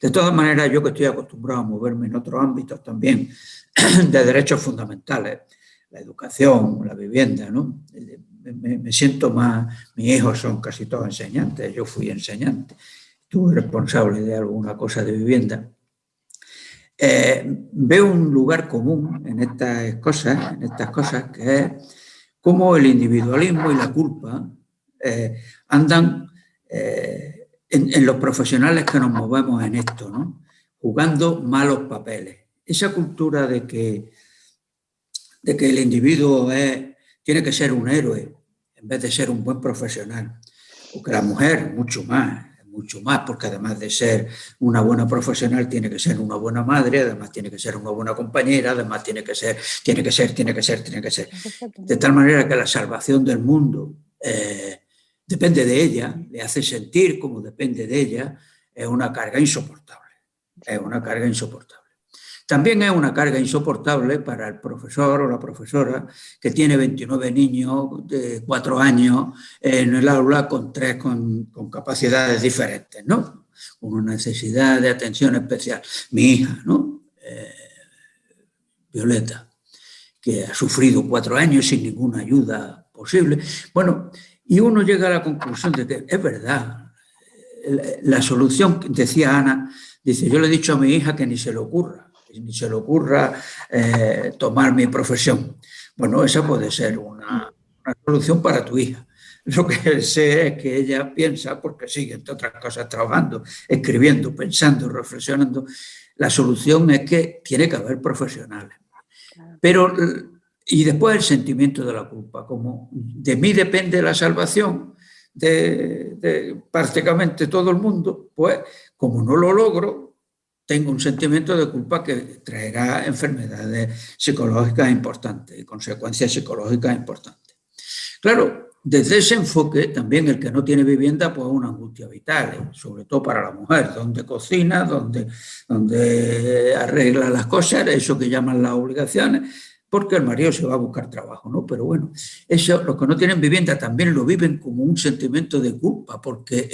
De todas maneras, yo que estoy acostumbrado a moverme en otros ámbitos también de derechos fundamentales, la educación, la vivienda, ¿no? Me siento más, mis hijos son casi todos enseñantes, yo fui enseñante, estuve responsable de alguna cosa de vivienda. Veo un lugar común en estas cosas, que es cómo el individualismo y la culpa andan en los profesionales que nos movemos en esto, ¿no? Jugando malos papeles. Esa cultura de que el individuo tiene que ser un héroe en vez de ser un buen profesional, o que la mujer, mucho más, es mucho más, porque además de ser una buena profesional, tiene que ser una buena madre, además tiene que ser una buena compañera, además tiene que ser. De tal manera que la salvación del mundo depende de ella, le hace sentir como depende de ella, es una carga insoportable. Es una carga insoportable. También es una carga insoportable para el profesor o la profesora que tiene 29 niños de 4 años en el aula con 3 con capacidades diferentes, ¿no? Con una necesidad de atención especial. Mi hija, ¿no? Violeta, que ha sufrido 4 años sin ninguna ayuda posible. Bueno, y uno llega a la conclusión de que es verdad. La solución, decía Ana, dice, yo le he dicho a mi hija que ni se le ocurra tomar mi profesión. Bueno, esa puede ser una solución para tu hija. Lo que sé es que ella piensa, porque sigue, entre otras cosas, trabajando, escribiendo, pensando, reflexionando. La solución es que tiene que haber profesionales. Pero, y después el sentimiento de la culpa, como de mí depende la salvación de prácticamente todo el mundo, pues como no lo logro, tengo un sentimiento de culpa que traerá enfermedades psicológicas importantes y consecuencias psicológicas importantes. Claro, desde ese enfoque también el que no tiene vivienda pues es una angustia vital, sobre todo para la mujer, donde cocina, donde arregla las cosas, eso que llaman las obligaciones, porque el marido se va a buscar trabajo, ¿no? Pero bueno, eso, los que no tienen vivienda también lo viven como un sentimiento de culpa, porque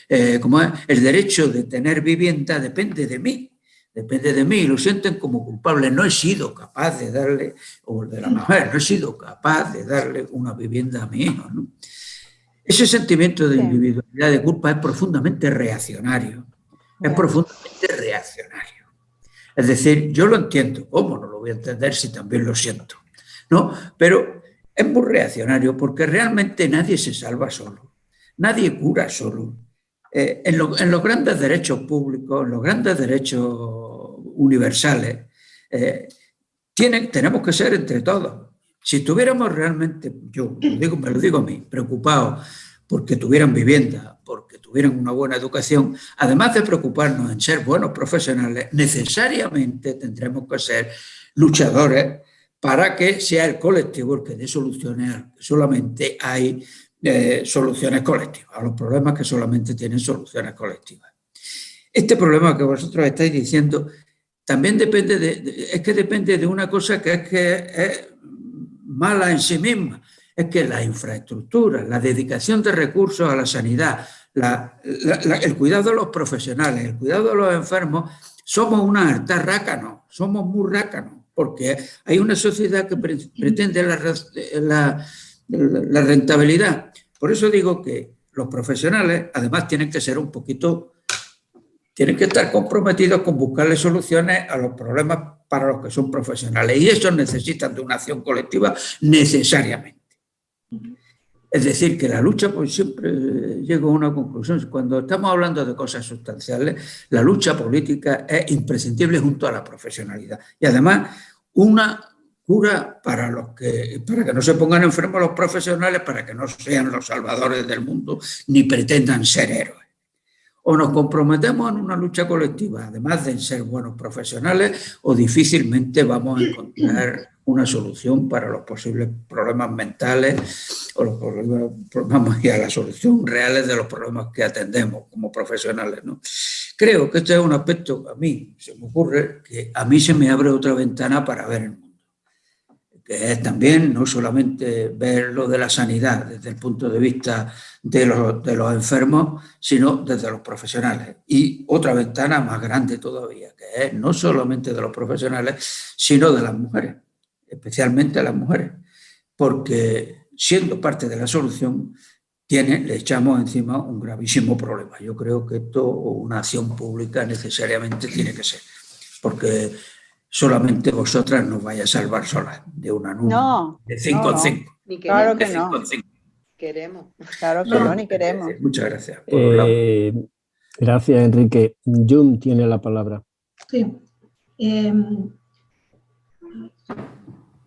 el derecho de tener vivienda depende de mí, y lo sienten como culpable. No he sido capaz de darle, o de la mujer, no he sido capaz de darle una vivienda a mi hijo, ¿no? Ese sentimiento de individualidad, de culpa, es profundamente reaccionario, Es decir, yo lo entiendo. ¿Cómo no lo voy a entender si también lo siento? ¿No? Pero es muy reaccionario porque realmente nadie se salva solo. Nadie cura solo. En los grandes derechos públicos, en los grandes derechos universales, tenemos que ser entre todos. Si estuviéramos realmente, me lo digo a mí, preocupados porque tuvieran vivienda, porque tuvieran una buena educación, además de preocuparnos en ser buenos profesionales, necesariamente tendremos que ser luchadores para que sea el colectivo el que dé soluciones. Solamente hay soluciones colectivas, a los problemas que solamente tienen soluciones colectivas. Este problema que vosotros estáis diciendo también depende de una cosa que es mala en sí misma, es que la infraestructura, la dedicación de recursos a la sanidad, el cuidado de los profesionales, el cuidado de los enfermos, somos una harta rácanos, somos muy rácanos, porque hay una sociedad que pretende la rentabilidad. Por eso digo que los profesionales, además, tienen que ser tienen que estar comprometidos con buscarle soluciones a los problemas para los que son profesionales. Y ellos necesitan de una acción colectiva necesariamente. Es decir, que la lucha, pues siempre llego a una conclusión. Cuando estamos hablando de cosas sustanciales, la lucha política es imprescindible junto a la profesionalidad. Y además, una cura para que no se pongan enfermos los profesionales, para que no sean los salvadores del mundo, ni pretendan ser héroes. O nos comprometemos en una lucha colectiva, además de ser buenos profesionales, o difícilmente vamos a encontrar una solución para los posibles problemas mentales o los problemas y a la solución reales de los problemas que atendemos como profesionales, ¿no? Creo que este es un aspecto, a mí se me ocurre, que a mí se me abre otra ventana para ver el mundo, que es también no solamente ver lo de la sanidad desde el punto de vista de los enfermos, sino desde los profesionales. Y otra ventana más grande todavía, que es no solamente de los profesionales, sino de las mujeres, especialmente las mujeres, porque siendo parte de la solución, le echamos encima un gravísimo problema. Yo creo que esto, una acción pública necesariamente tiene que ser, porque solamente vosotras nos vais a salvar solas de una nube de 5 en 5. Claro que no. Queremos. Claro que no, ni queremos. Muchas gracias. Gracias, Enrique. Jun tiene la palabra. Sí.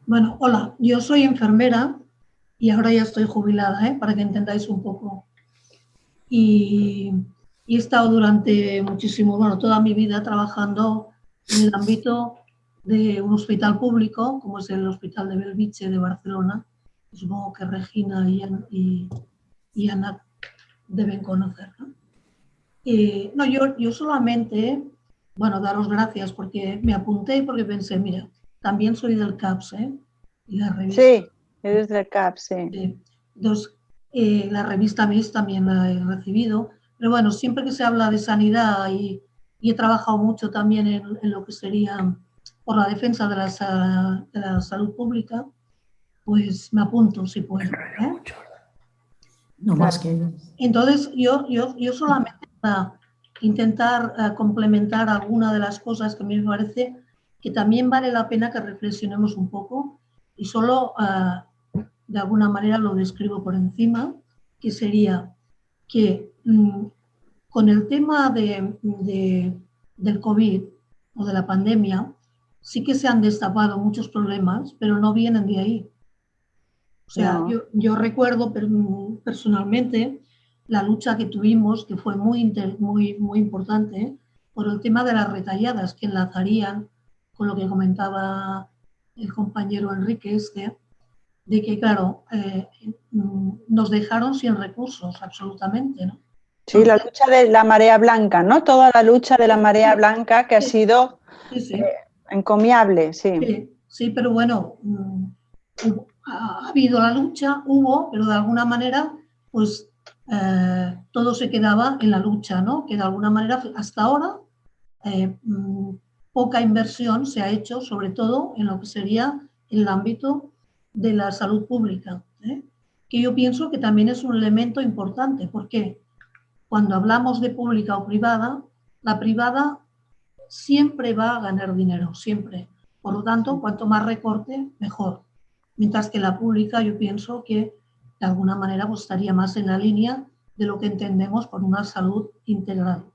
Bueno, hola, yo soy enfermera y ahora ya estoy jubilada, para que entendáis un poco. Y y he estado durante muchísimo, bueno, toda mi vida trabajando en el ámbito de un hospital público, como es el Hospital de Bellvitge de Barcelona. Supongo que Regina y Ana deben conocer, ¿no? No, yo solamente, bueno, daros gracias porque me apunté porque pensé, mira, también soy del CAPS, ¿eh? Y la revista. Sí, eres del CAPS, sí. Entonces, la revista MIS también la he recibido, pero bueno, siempre que se habla de sanidad y he trabajado mucho también en lo que sería por la defensa de la salud pública, pues me apunto si puedo, ¿eh? No más que... Entonces, yo solamente para intentar complementar alguna de las cosas que a mí me parece que también vale la pena que reflexionemos un poco y solo de alguna manera lo describo por encima, que sería que con el tema del COVID o de la pandemia sí que se han destapado muchos problemas, pero no vienen de ahí. O sea, No. yo recuerdo personalmente la lucha que tuvimos, que fue muy importante, por el tema de las retalladas que enlazarían con lo que comentaba el compañero Enrique de que, claro, nos dejaron sin recursos, absolutamente, ¿no? Sí, la lucha de la marea blanca, ¿no? Toda la lucha de la marea blanca que ha sido encomiable, sí. Sí, pero bueno, ha habido la lucha, pero de alguna manera, pues todo se quedaba en la lucha, ¿no? Que de alguna manera, hasta ahora, poca inversión se ha hecho, sobre todo en lo que sería el ámbito de la salud pública, ¿eh? Que yo pienso que también es un elemento importante, porque cuando hablamos de pública o privada, la privada siempre va a ganar dinero, siempre. Por lo tanto, cuanto más recorte, mejor. Mientras que la pública, yo pienso que de alguna manera pues, estaría más en la línea de lo que entendemos por una salud integral.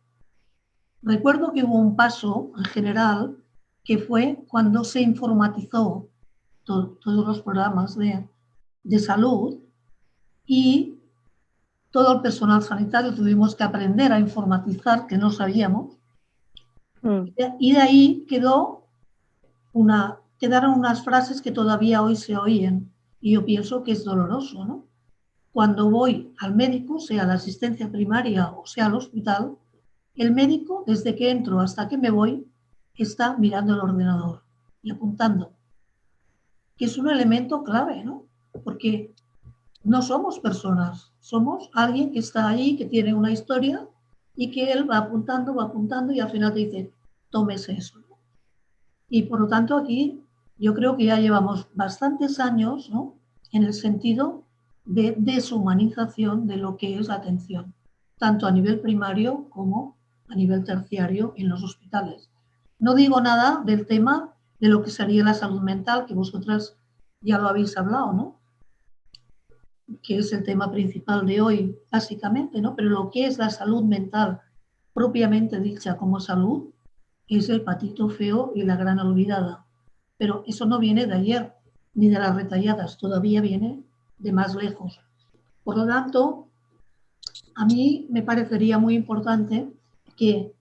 Recuerdo que hubo un paso en general que fue cuando se informatizó todos los programas de salud y todo el personal sanitario tuvimos que aprender a informatizar, que no sabíamos, y de ahí quedaron unas frases que todavía hoy se oyen y yo pienso que es doloroso, ¿no? Cuando voy al médico, sea la asistencia primaria o sea al hospital, el médico, desde que entro hasta que me voy, está mirando el ordenador y apuntando, que es un elemento clave, ¿no? Porque no somos personas, somos alguien que está ahí, que tiene una historia y que él va apuntando y al final te dice, tómese eso. Y por lo tanto aquí yo creo que ya llevamos bastantes años, ¿no? En el sentido de deshumanización de lo que es la atención, tanto a nivel primario como a nivel terciario en los hospitales. No digo nada del tema de lo que sería la salud mental, que vosotras ya lo habéis hablado, ¿no? Que es el tema principal de hoy, básicamente, ¿no? Pero lo que es la salud mental propiamente dicha como salud es el patito feo y la gran olvidada. Pero eso no viene de ayer, ni de las retalladas, todavía viene de más lejos. Por lo tanto, a mí me parecería muy importante que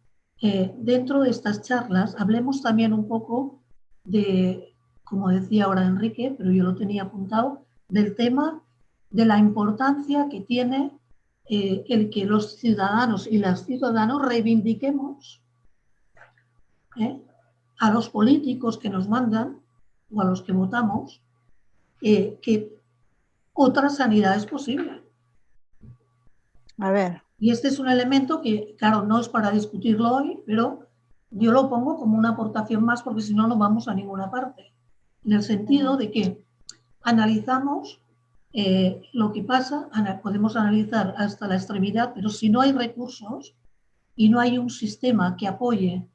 dentro de estas charlas hablemos también un poco de, como decía ahora Enrique, pero yo lo tenía apuntado, del tema de la importancia que tiene el que los ciudadanos y las ciudadanas reivindiquemos a los políticos que nos mandan o a los que votamos que otra sanidad es posible. A ver. Y este es un elemento que, claro, no es para discutirlo hoy, pero yo lo pongo como una aportación más porque si no, no vamos a ninguna parte. En el sentido de que analizamos lo que pasa, podemos analizar hasta la extremidad, pero si no hay recursos y no hay un sistema que apoye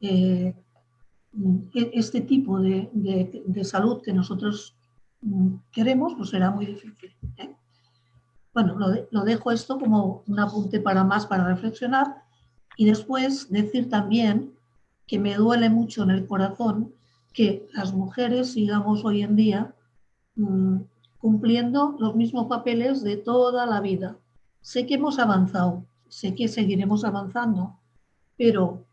este tipo de salud que nosotros queremos, pues será muy difícil, ¿eh? Bueno, lo dejo esto como un apunte para reflexionar y después decir también que me duele mucho en el corazón que las mujeres sigamos hoy en día cumpliendo los mismos papeles de toda la vida. Sé que hemos avanzado, sé que seguiremos avanzando, pero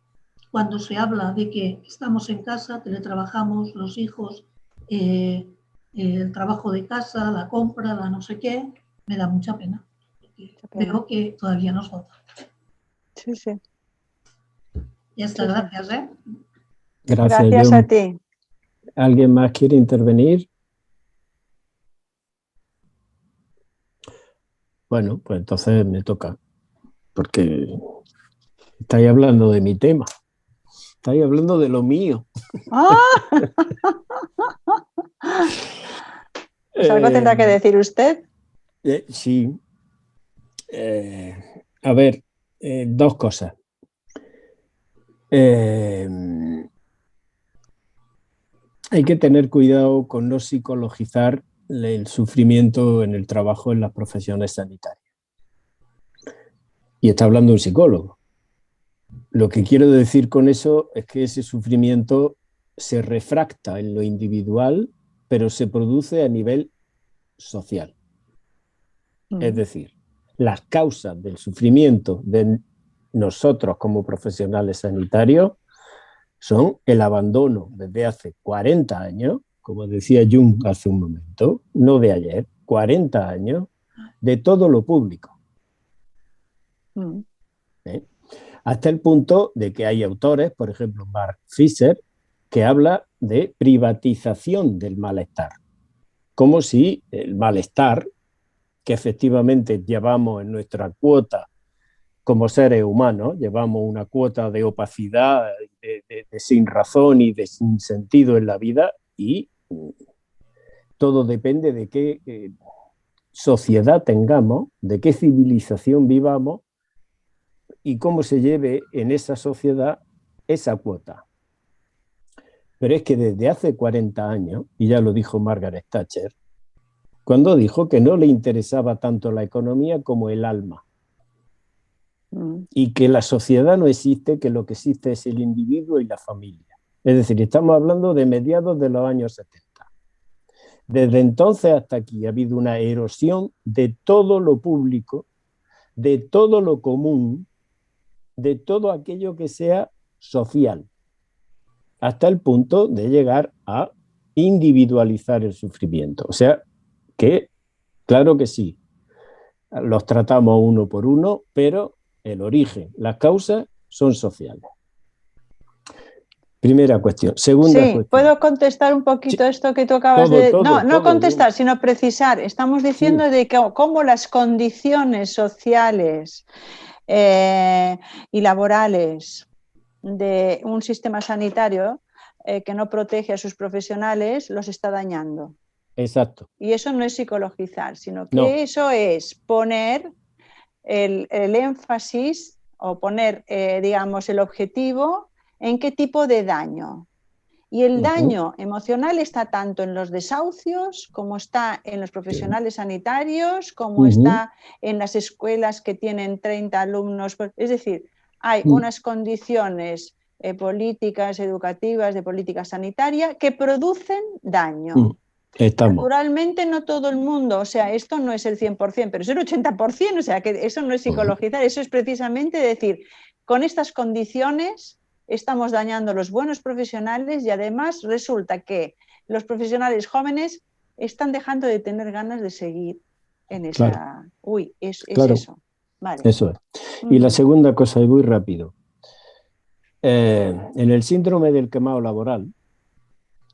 cuando se habla de que estamos en casa, teletrabajamos, los hijos, el trabajo de casa, la compra, la no sé qué, me da mucha pena. Veo que todavía nos falta. Sí, sí. Ya está, Sí, sí. gracias, ¿eh? Gracias, a John. ti. ¿Alguien más quiere intervenir? Bueno, pues entonces me toca, porque estáis hablando de mi tema, estáis hablando de lo mío. ¡Ah! Pues algo tendrá que decir usted. Sí. A ver, dos cosas. Hay que tener cuidado con no psicologizar el sufrimiento en el trabajo en las profesiones sanitarias. Y está hablando un psicólogo. Lo que quiero decir con eso es que ese sufrimiento se refracta en lo individual, pero se produce a nivel social. Es decir, las causas del sufrimiento de nosotros como profesionales sanitarios son el abandono desde hace 40 años, como decía Jung hace un momento, no de ayer, 40 años, de todo lo público. Hasta el punto de que hay autores, por ejemplo, Mark Fisher, que habla de privatización del malestar, como si el malestar que efectivamente llevamos en nuestra cuota como seres humanos, llevamos una cuota de opacidad, de sin razón y de sin sentido en la vida, y todo depende de qué sociedad tengamos, de qué civilización vivamos y cómo se lleve en esa sociedad esa cuota. Pero es que desde hace 40 años, y ya lo dijo Margaret Thatcher, cuando dijo que no le interesaba tanto la economía como el alma, y que la sociedad no existe, que lo que existe es el individuo y la familia. Es decir, estamos hablando de mediados de los años 70. Desde entonces hasta aquí ha habido una erosión de todo lo público, de todo lo común, de todo aquello que sea social, hasta el punto de llegar a individualizar el sufrimiento. O sea, que claro que sí, los tratamos uno por uno, pero el origen, las causas son sociales. Primera cuestión. Segunda cuestión. ¿Puedo contestar un poquito esto que tú acabas de... No contestar, sino precisar. Estamos diciendo de que cómo las condiciones sociales y laborales de un sistema sanitario que no protege a sus profesionales los está dañando. Exacto. Y eso no es psicologizar, sino que eso es poner el énfasis o poner, digamos, el objetivo en qué tipo de daño. Y el daño emocional está tanto en los desahucios, como está en los profesionales sanitarios, como está en las escuelas que tienen 30 alumnos. Es decir, hay unas condiciones políticas, educativas, de política sanitaria, que producen daño. Naturalmente no todo el mundo, o sea, esto no es el 100%, pero es el 80%, o sea, que eso no es psicologizar, eso es precisamente decir, con estas condiciones estamos dañando a los buenos profesionales y además resulta que los profesionales jóvenes están dejando de tener ganas de seguir en esa... Claro. Es claro. eso. Vale. Eso es. Y la segunda cosa, y muy rápido, en el síndrome del quemado laboral,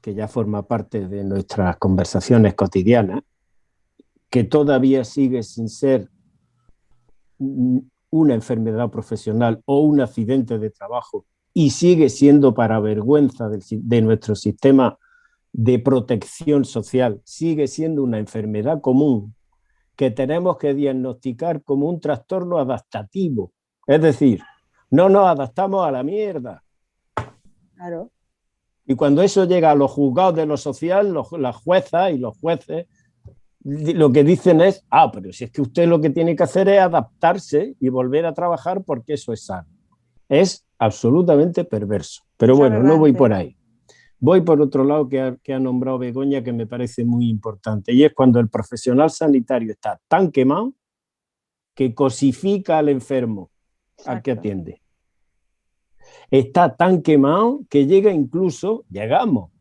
que ya forma parte de nuestras conversaciones cotidianas, que todavía sigue sin ser una enfermedad profesional o un accidente de trabajo y sigue siendo para vergüenza de nuestro sistema de protección social, sigue siendo una enfermedad común que tenemos que diagnosticar como un trastorno adaptativo. Es decir, no nos adaptamos a la mierda. Claro. Y cuando eso llega a los juzgados de lo social, las juezas y los jueces lo que dicen es, pero si es que usted lo que tiene que hacer es adaptarse y volver a trabajar porque eso es sano. Es absolutamente perverso. Pero bueno, no voy por ahí. Voy por otro lado que ha nombrado Begoña, que me parece muy importante, y es cuando el profesional sanitario está tan quemado que cosifica al enfermo al que atiende. Está tan quemado que llegamos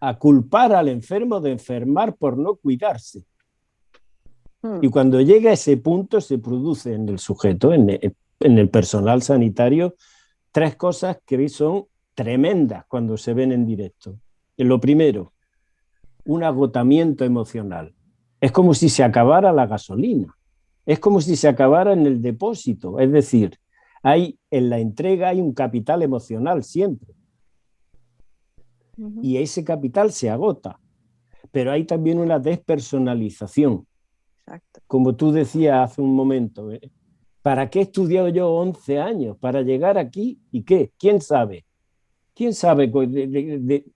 a culpar al enfermo de enfermar por no cuidarse. Y cuando llega a ese punto se produce en el sujeto, en el personal sanitario, 3 cosas que son tremendas cuando se ven en directo. Lo primero, un agotamiento emocional. Es como si se acabara la gasolina. Es como si se acabara en el depósito. Es decir, en la entrega hay un capital emocional siempre. Y ese capital se agota. Pero hay también una despersonalización. Exacto. Como tú decías hace un momento, ¿para qué he estudiado yo 11 años? ¿Para llegar aquí? ¿Y qué? ¿Quién sabe? ¿Quién sabe?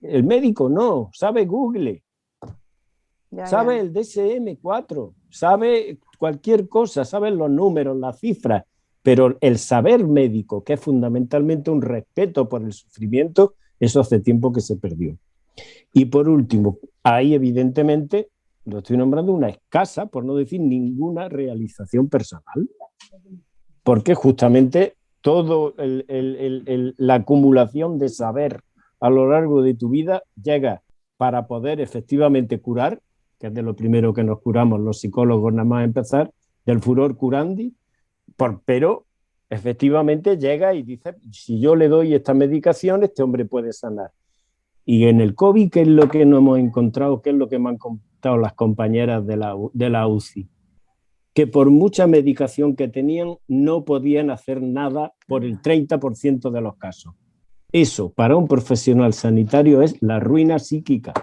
El médico no, sabe Google, sabe el DSM-4, sabe cualquier cosa, sabe los números, las cifras, pero el saber médico, que es fundamentalmente un respeto por el sufrimiento, eso hace tiempo que se perdió. Y por último, hay evidentemente, lo estoy nombrando, una escasa, por no decir ninguna realización personal, porque justamente todo la acumulación de saber a lo largo de tu vida llega para poder efectivamente curar, que es de lo primero que nos curamos los psicólogos nada más empezar, del furor curandi, pero efectivamente llega y dice, si yo le doy esta medicación, este hombre puede sanar. Y en el COVID, ¿qué es lo que nos hemos encontrado? ¿Qué es lo que me han contado las compañeras de la UCI? Que por mucha medicación que tenían, no podían hacer nada por el 30% de los casos. Eso, para un profesional sanitario, es la ruina psíquica.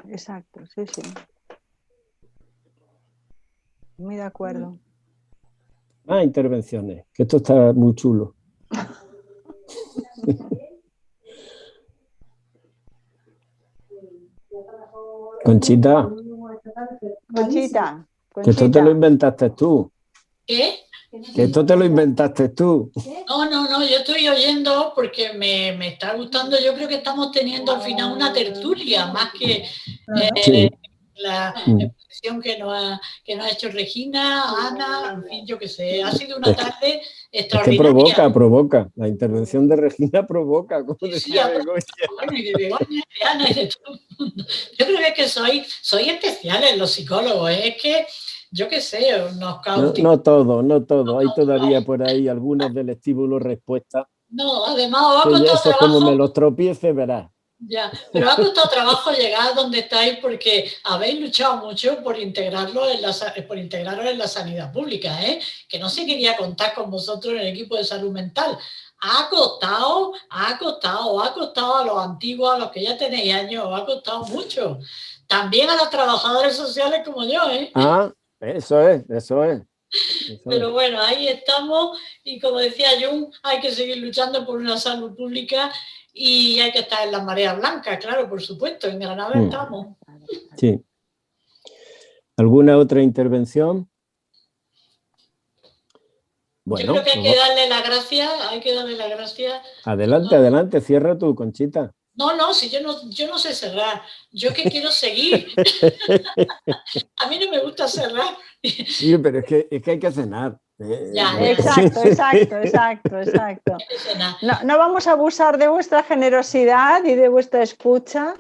Exacto, sí, sí. Muy de acuerdo. Intervenciones, que esto está muy chulo. Conchita. Conchita. Que esto te lo inventaste tú. ¿Qué? Que esto te lo inventaste tú. No, yo estoy oyendo porque me está gustando. Yo creo que estamos teniendo al final una tertulia, más que Sí. la exposición que nos ha hecho Regina, Ana, en fin, yo qué sé. Ha sido una tarde extraordinaria. Es que provoca. La intervención de Regina provoca, como decía Begoña. Bueno, y de Begoña, y de Ana, y de todo el mundo. Yo creo que es que soy especiales los psicólogos. Es que, yo qué sé, nos cautivamos. No todo. Hay todavía por ahí algunos del estímulo-respuesta. No, además os ha costado eso trabajo. Como me los tropiece, verás. Ya, pero ha costado trabajo llegar donde estáis porque habéis luchado mucho por integrarlo en la sanidad pública, que no se quería contar con vosotros en el equipo de salud mental. Ha costado a los antiguos, a los que ya tenéis años, ha costado mucho. También a los trabajadores sociales como yo, Eso es. Pero bueno, ahí estamos y como decía Jung, hay que seguir luchando por una salud pública y hay que estar en las mareas blancas, claro, por supuesto, en Granada estamos. Sí. ¿Alguna otra intervención? Bueno, yo creo que hay que darle las gracias. Adelante, cierra tú, Conchita. No, si yo no sé cerrar, yo que quiero seguir. A mí no me gusta cerrar. Sí, pero es que hay que cenar. Exacto. No vamos a abusar de vuestra generosidad y de vuestra escucha.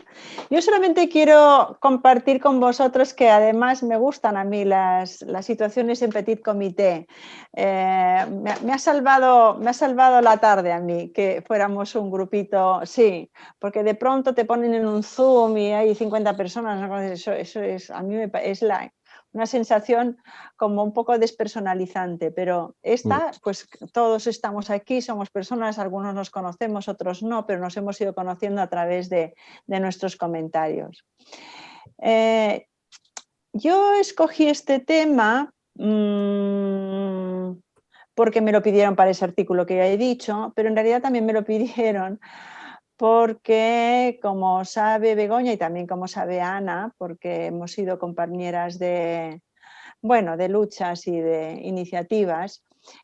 Yo solamente quiero compartir con vosotros que además me gustan a mí las situaciones en petit comité. Me ha salvado la tarde a mí que fuéramos un grupito, sí, porque de pronto te ponen en un Zoom y hay 50 personas. Eso es, a mí es una sensación como un poco despersonalizante, pero pues todos estamos aquí, somos personas, algunos nos conocemos, otros no, pero nos hemos ido conociendo a través de nuestros comentarios. Yo escogí este tema porque me lo pidieron para ese artículo que ya he dicho, pero en realidad también me lo pidieron porque, como sabe Begoña y también como sabe Ana, porque hemos sido compañeras de luchas y de iniciativas,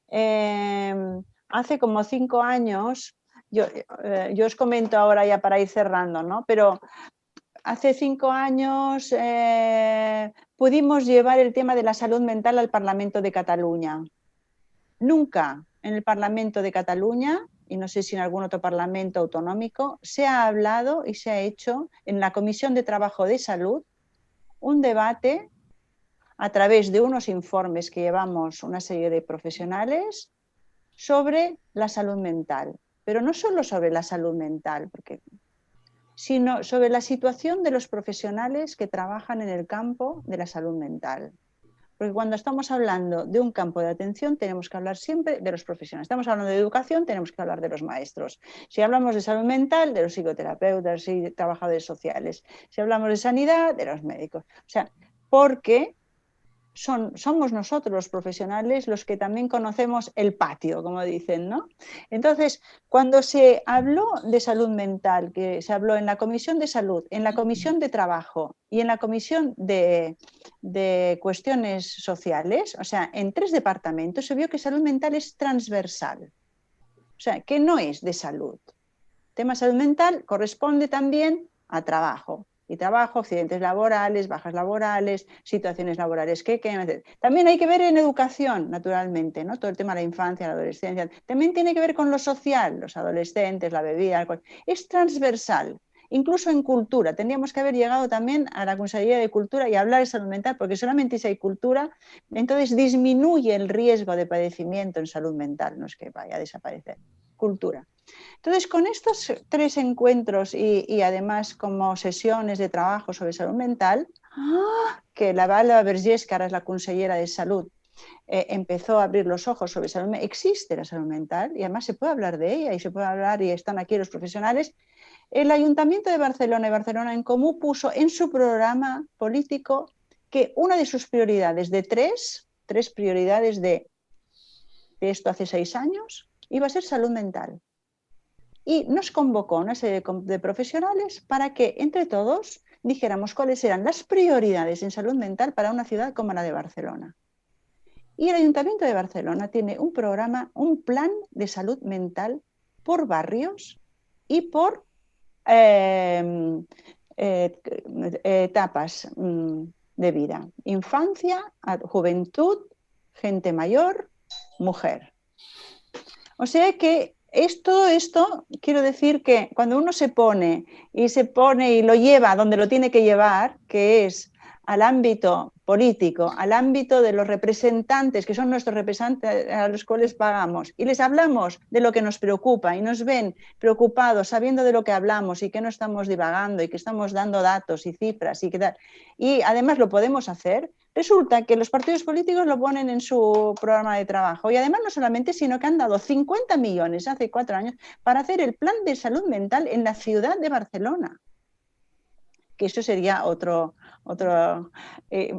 hace como 5 años, yo os comento ahora ya para ir cerrando, ¿no? Pero hace 5 años pudimos llevar el tema de la salud mental al Parlamento de Cataluña. Nunca en el Parlamento de Cataluña, y no sé si en algún otro parlamento autonómico, se ha hablado y se ha hecho en la Comisión de Trabajo de Salud un debate a través de unos informes que llevamos una serie de profesionales sobre la salud mental. Pero no solo sobre la salud mental, sino sobre la situación de los profesionales que trabajan en el campo de la salud mental. Porque cuando estamos hablando de un campo de atención tenemos que hablar siempre de los profesionales. Estamos hablando de educación, tenemos que hablar de los maestros. Si hablamos de salud mental, de los psicoterapeutas y trabajadores sociales. Si hablamos de sanidad, de los médicos. O sea, porque somos nosotros los profesionales los que también conocemos el patio, como dicen, ¿no? Entonces, cuando se habló de salud mental, que se habló en la Comisión de Salud, en la Comisión de Trabajo y en la Comisión de Cuestiones Sociales, o sea, en 3 departamentos, se vio que salud mental es transversal, o sea, que no es de salud. El tema salud mental corresponde también a trabajo. Y trabajo, accidentes laborales, bajas laborales, situaciones laborales que etc. También hay que ver en educación, naturalmente, ¿no? Todo el tema de la infancia, la adolescencia. También tiene que ver con lo social, los adolescentes, la bebida, el alcohol. Es transversal. Incluso en cultura. Tendríamos que haber llegado también a la Consejería de Cultura y hablar de salud mental, porque solamente si hay cultura, entonces disminuye el riesgo de padecimiento en salud mental, no es que vaya a desaparecer. Cultura. Entonces, con estos 3 encuentros y además como sesiones de trabajo sobre salud mental, que la Vala Vergés, que ahora es la consellera de Salud, empezó a abrir los ojos sobre salud mental. Existe la salud mental y además se puede hablar de ella y se puede hablar, y están aquí los profesionales. El Ayuntamiento de Barcelona y Barcelona en Comú puso en su programa político que una de sus prioridades de 3 prioridades de esto hace 6 años, iba a ser salud mental. Y nos convocó una serie de profesionales para que entre todos dijéramos cuáles eran las prioridades en salud mental para una ciudad como la de Barcelona. Y el Ayuntamiento de Barcelona tiene un programa, un plan de salud mental por barrios y por etapas de vida. Infancia, juventud, gente mayor, mujer. O sea que todo esto, quiero decir que cuando uno se pone y lo lleva donde lo tiene que llevar, que es al ámbito político, al ámbito de los representantes, que son nuestros representantes a los cuales pagamos, y les hablamos de lo que nos preocupa y nos ven preocupados sabiendo de lo que hablamos y que no estamos divagando y que estamos dando datos y cifras y además lo podemos hacer, resulta que los partidos políticos lo ponen en su programa de trabajo y además no solamente, sino que han dado 50 millones hace 4 años para hacer el plan de salud mental en la ciudad de Barcelona. Que eso sería otra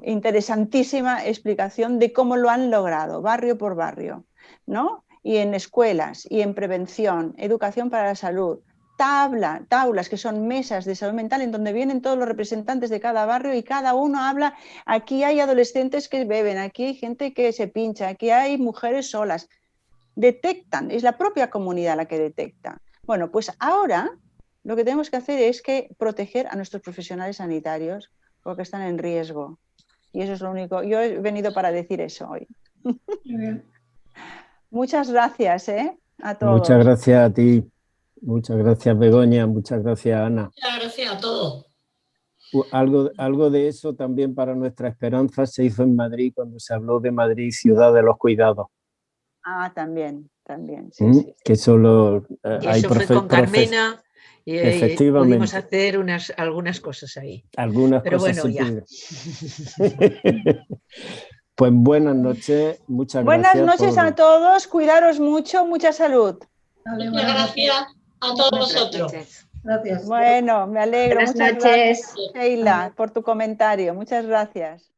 interesantísima explicación de cómo lo han logrado, barrio por barrio, ¿no? Y en escuelas, y en prevención, educación para la salud, tablas que son mesas de salud mental en donde vienen todos los representantes de cada barrio y cada uno habla, aquí hay adolescentes que beben, aquí hay gente que se pincha, aquí hay mujeres solas. Detectan, es la propia comunidad la que detecta. Bueno, pues ahora lo que tenemos que hacer es proteger a nuestros profesionales sanitarios porque están en riesgo. Y eso es lo único. Yo he venido para decir eso hoy. Muchas gracias, a todos. Muchas gracias a ti. Muchas gracias, Begoña. Muchas gracias, Ana. Muchas gracias a todos. Algo de eso también para nuestra esperanza se hizo en Madrid cuando se habló de Madrid, ciudad de los cuidados. También. Sí. Que solo hay fue con Carmena. Y pudimos hacer algunas cosas ahí. Pero bueno, ya. Pues buenas noches, muchas gracias. Buenas noches a todos, cuidaros mucho, mucha salud. Muchas gracias a todos vosotros. Gracias. Bueno, me alegro. Buenas muchas noches. gracias, Sheila, por tu comentario. Muchas gracias.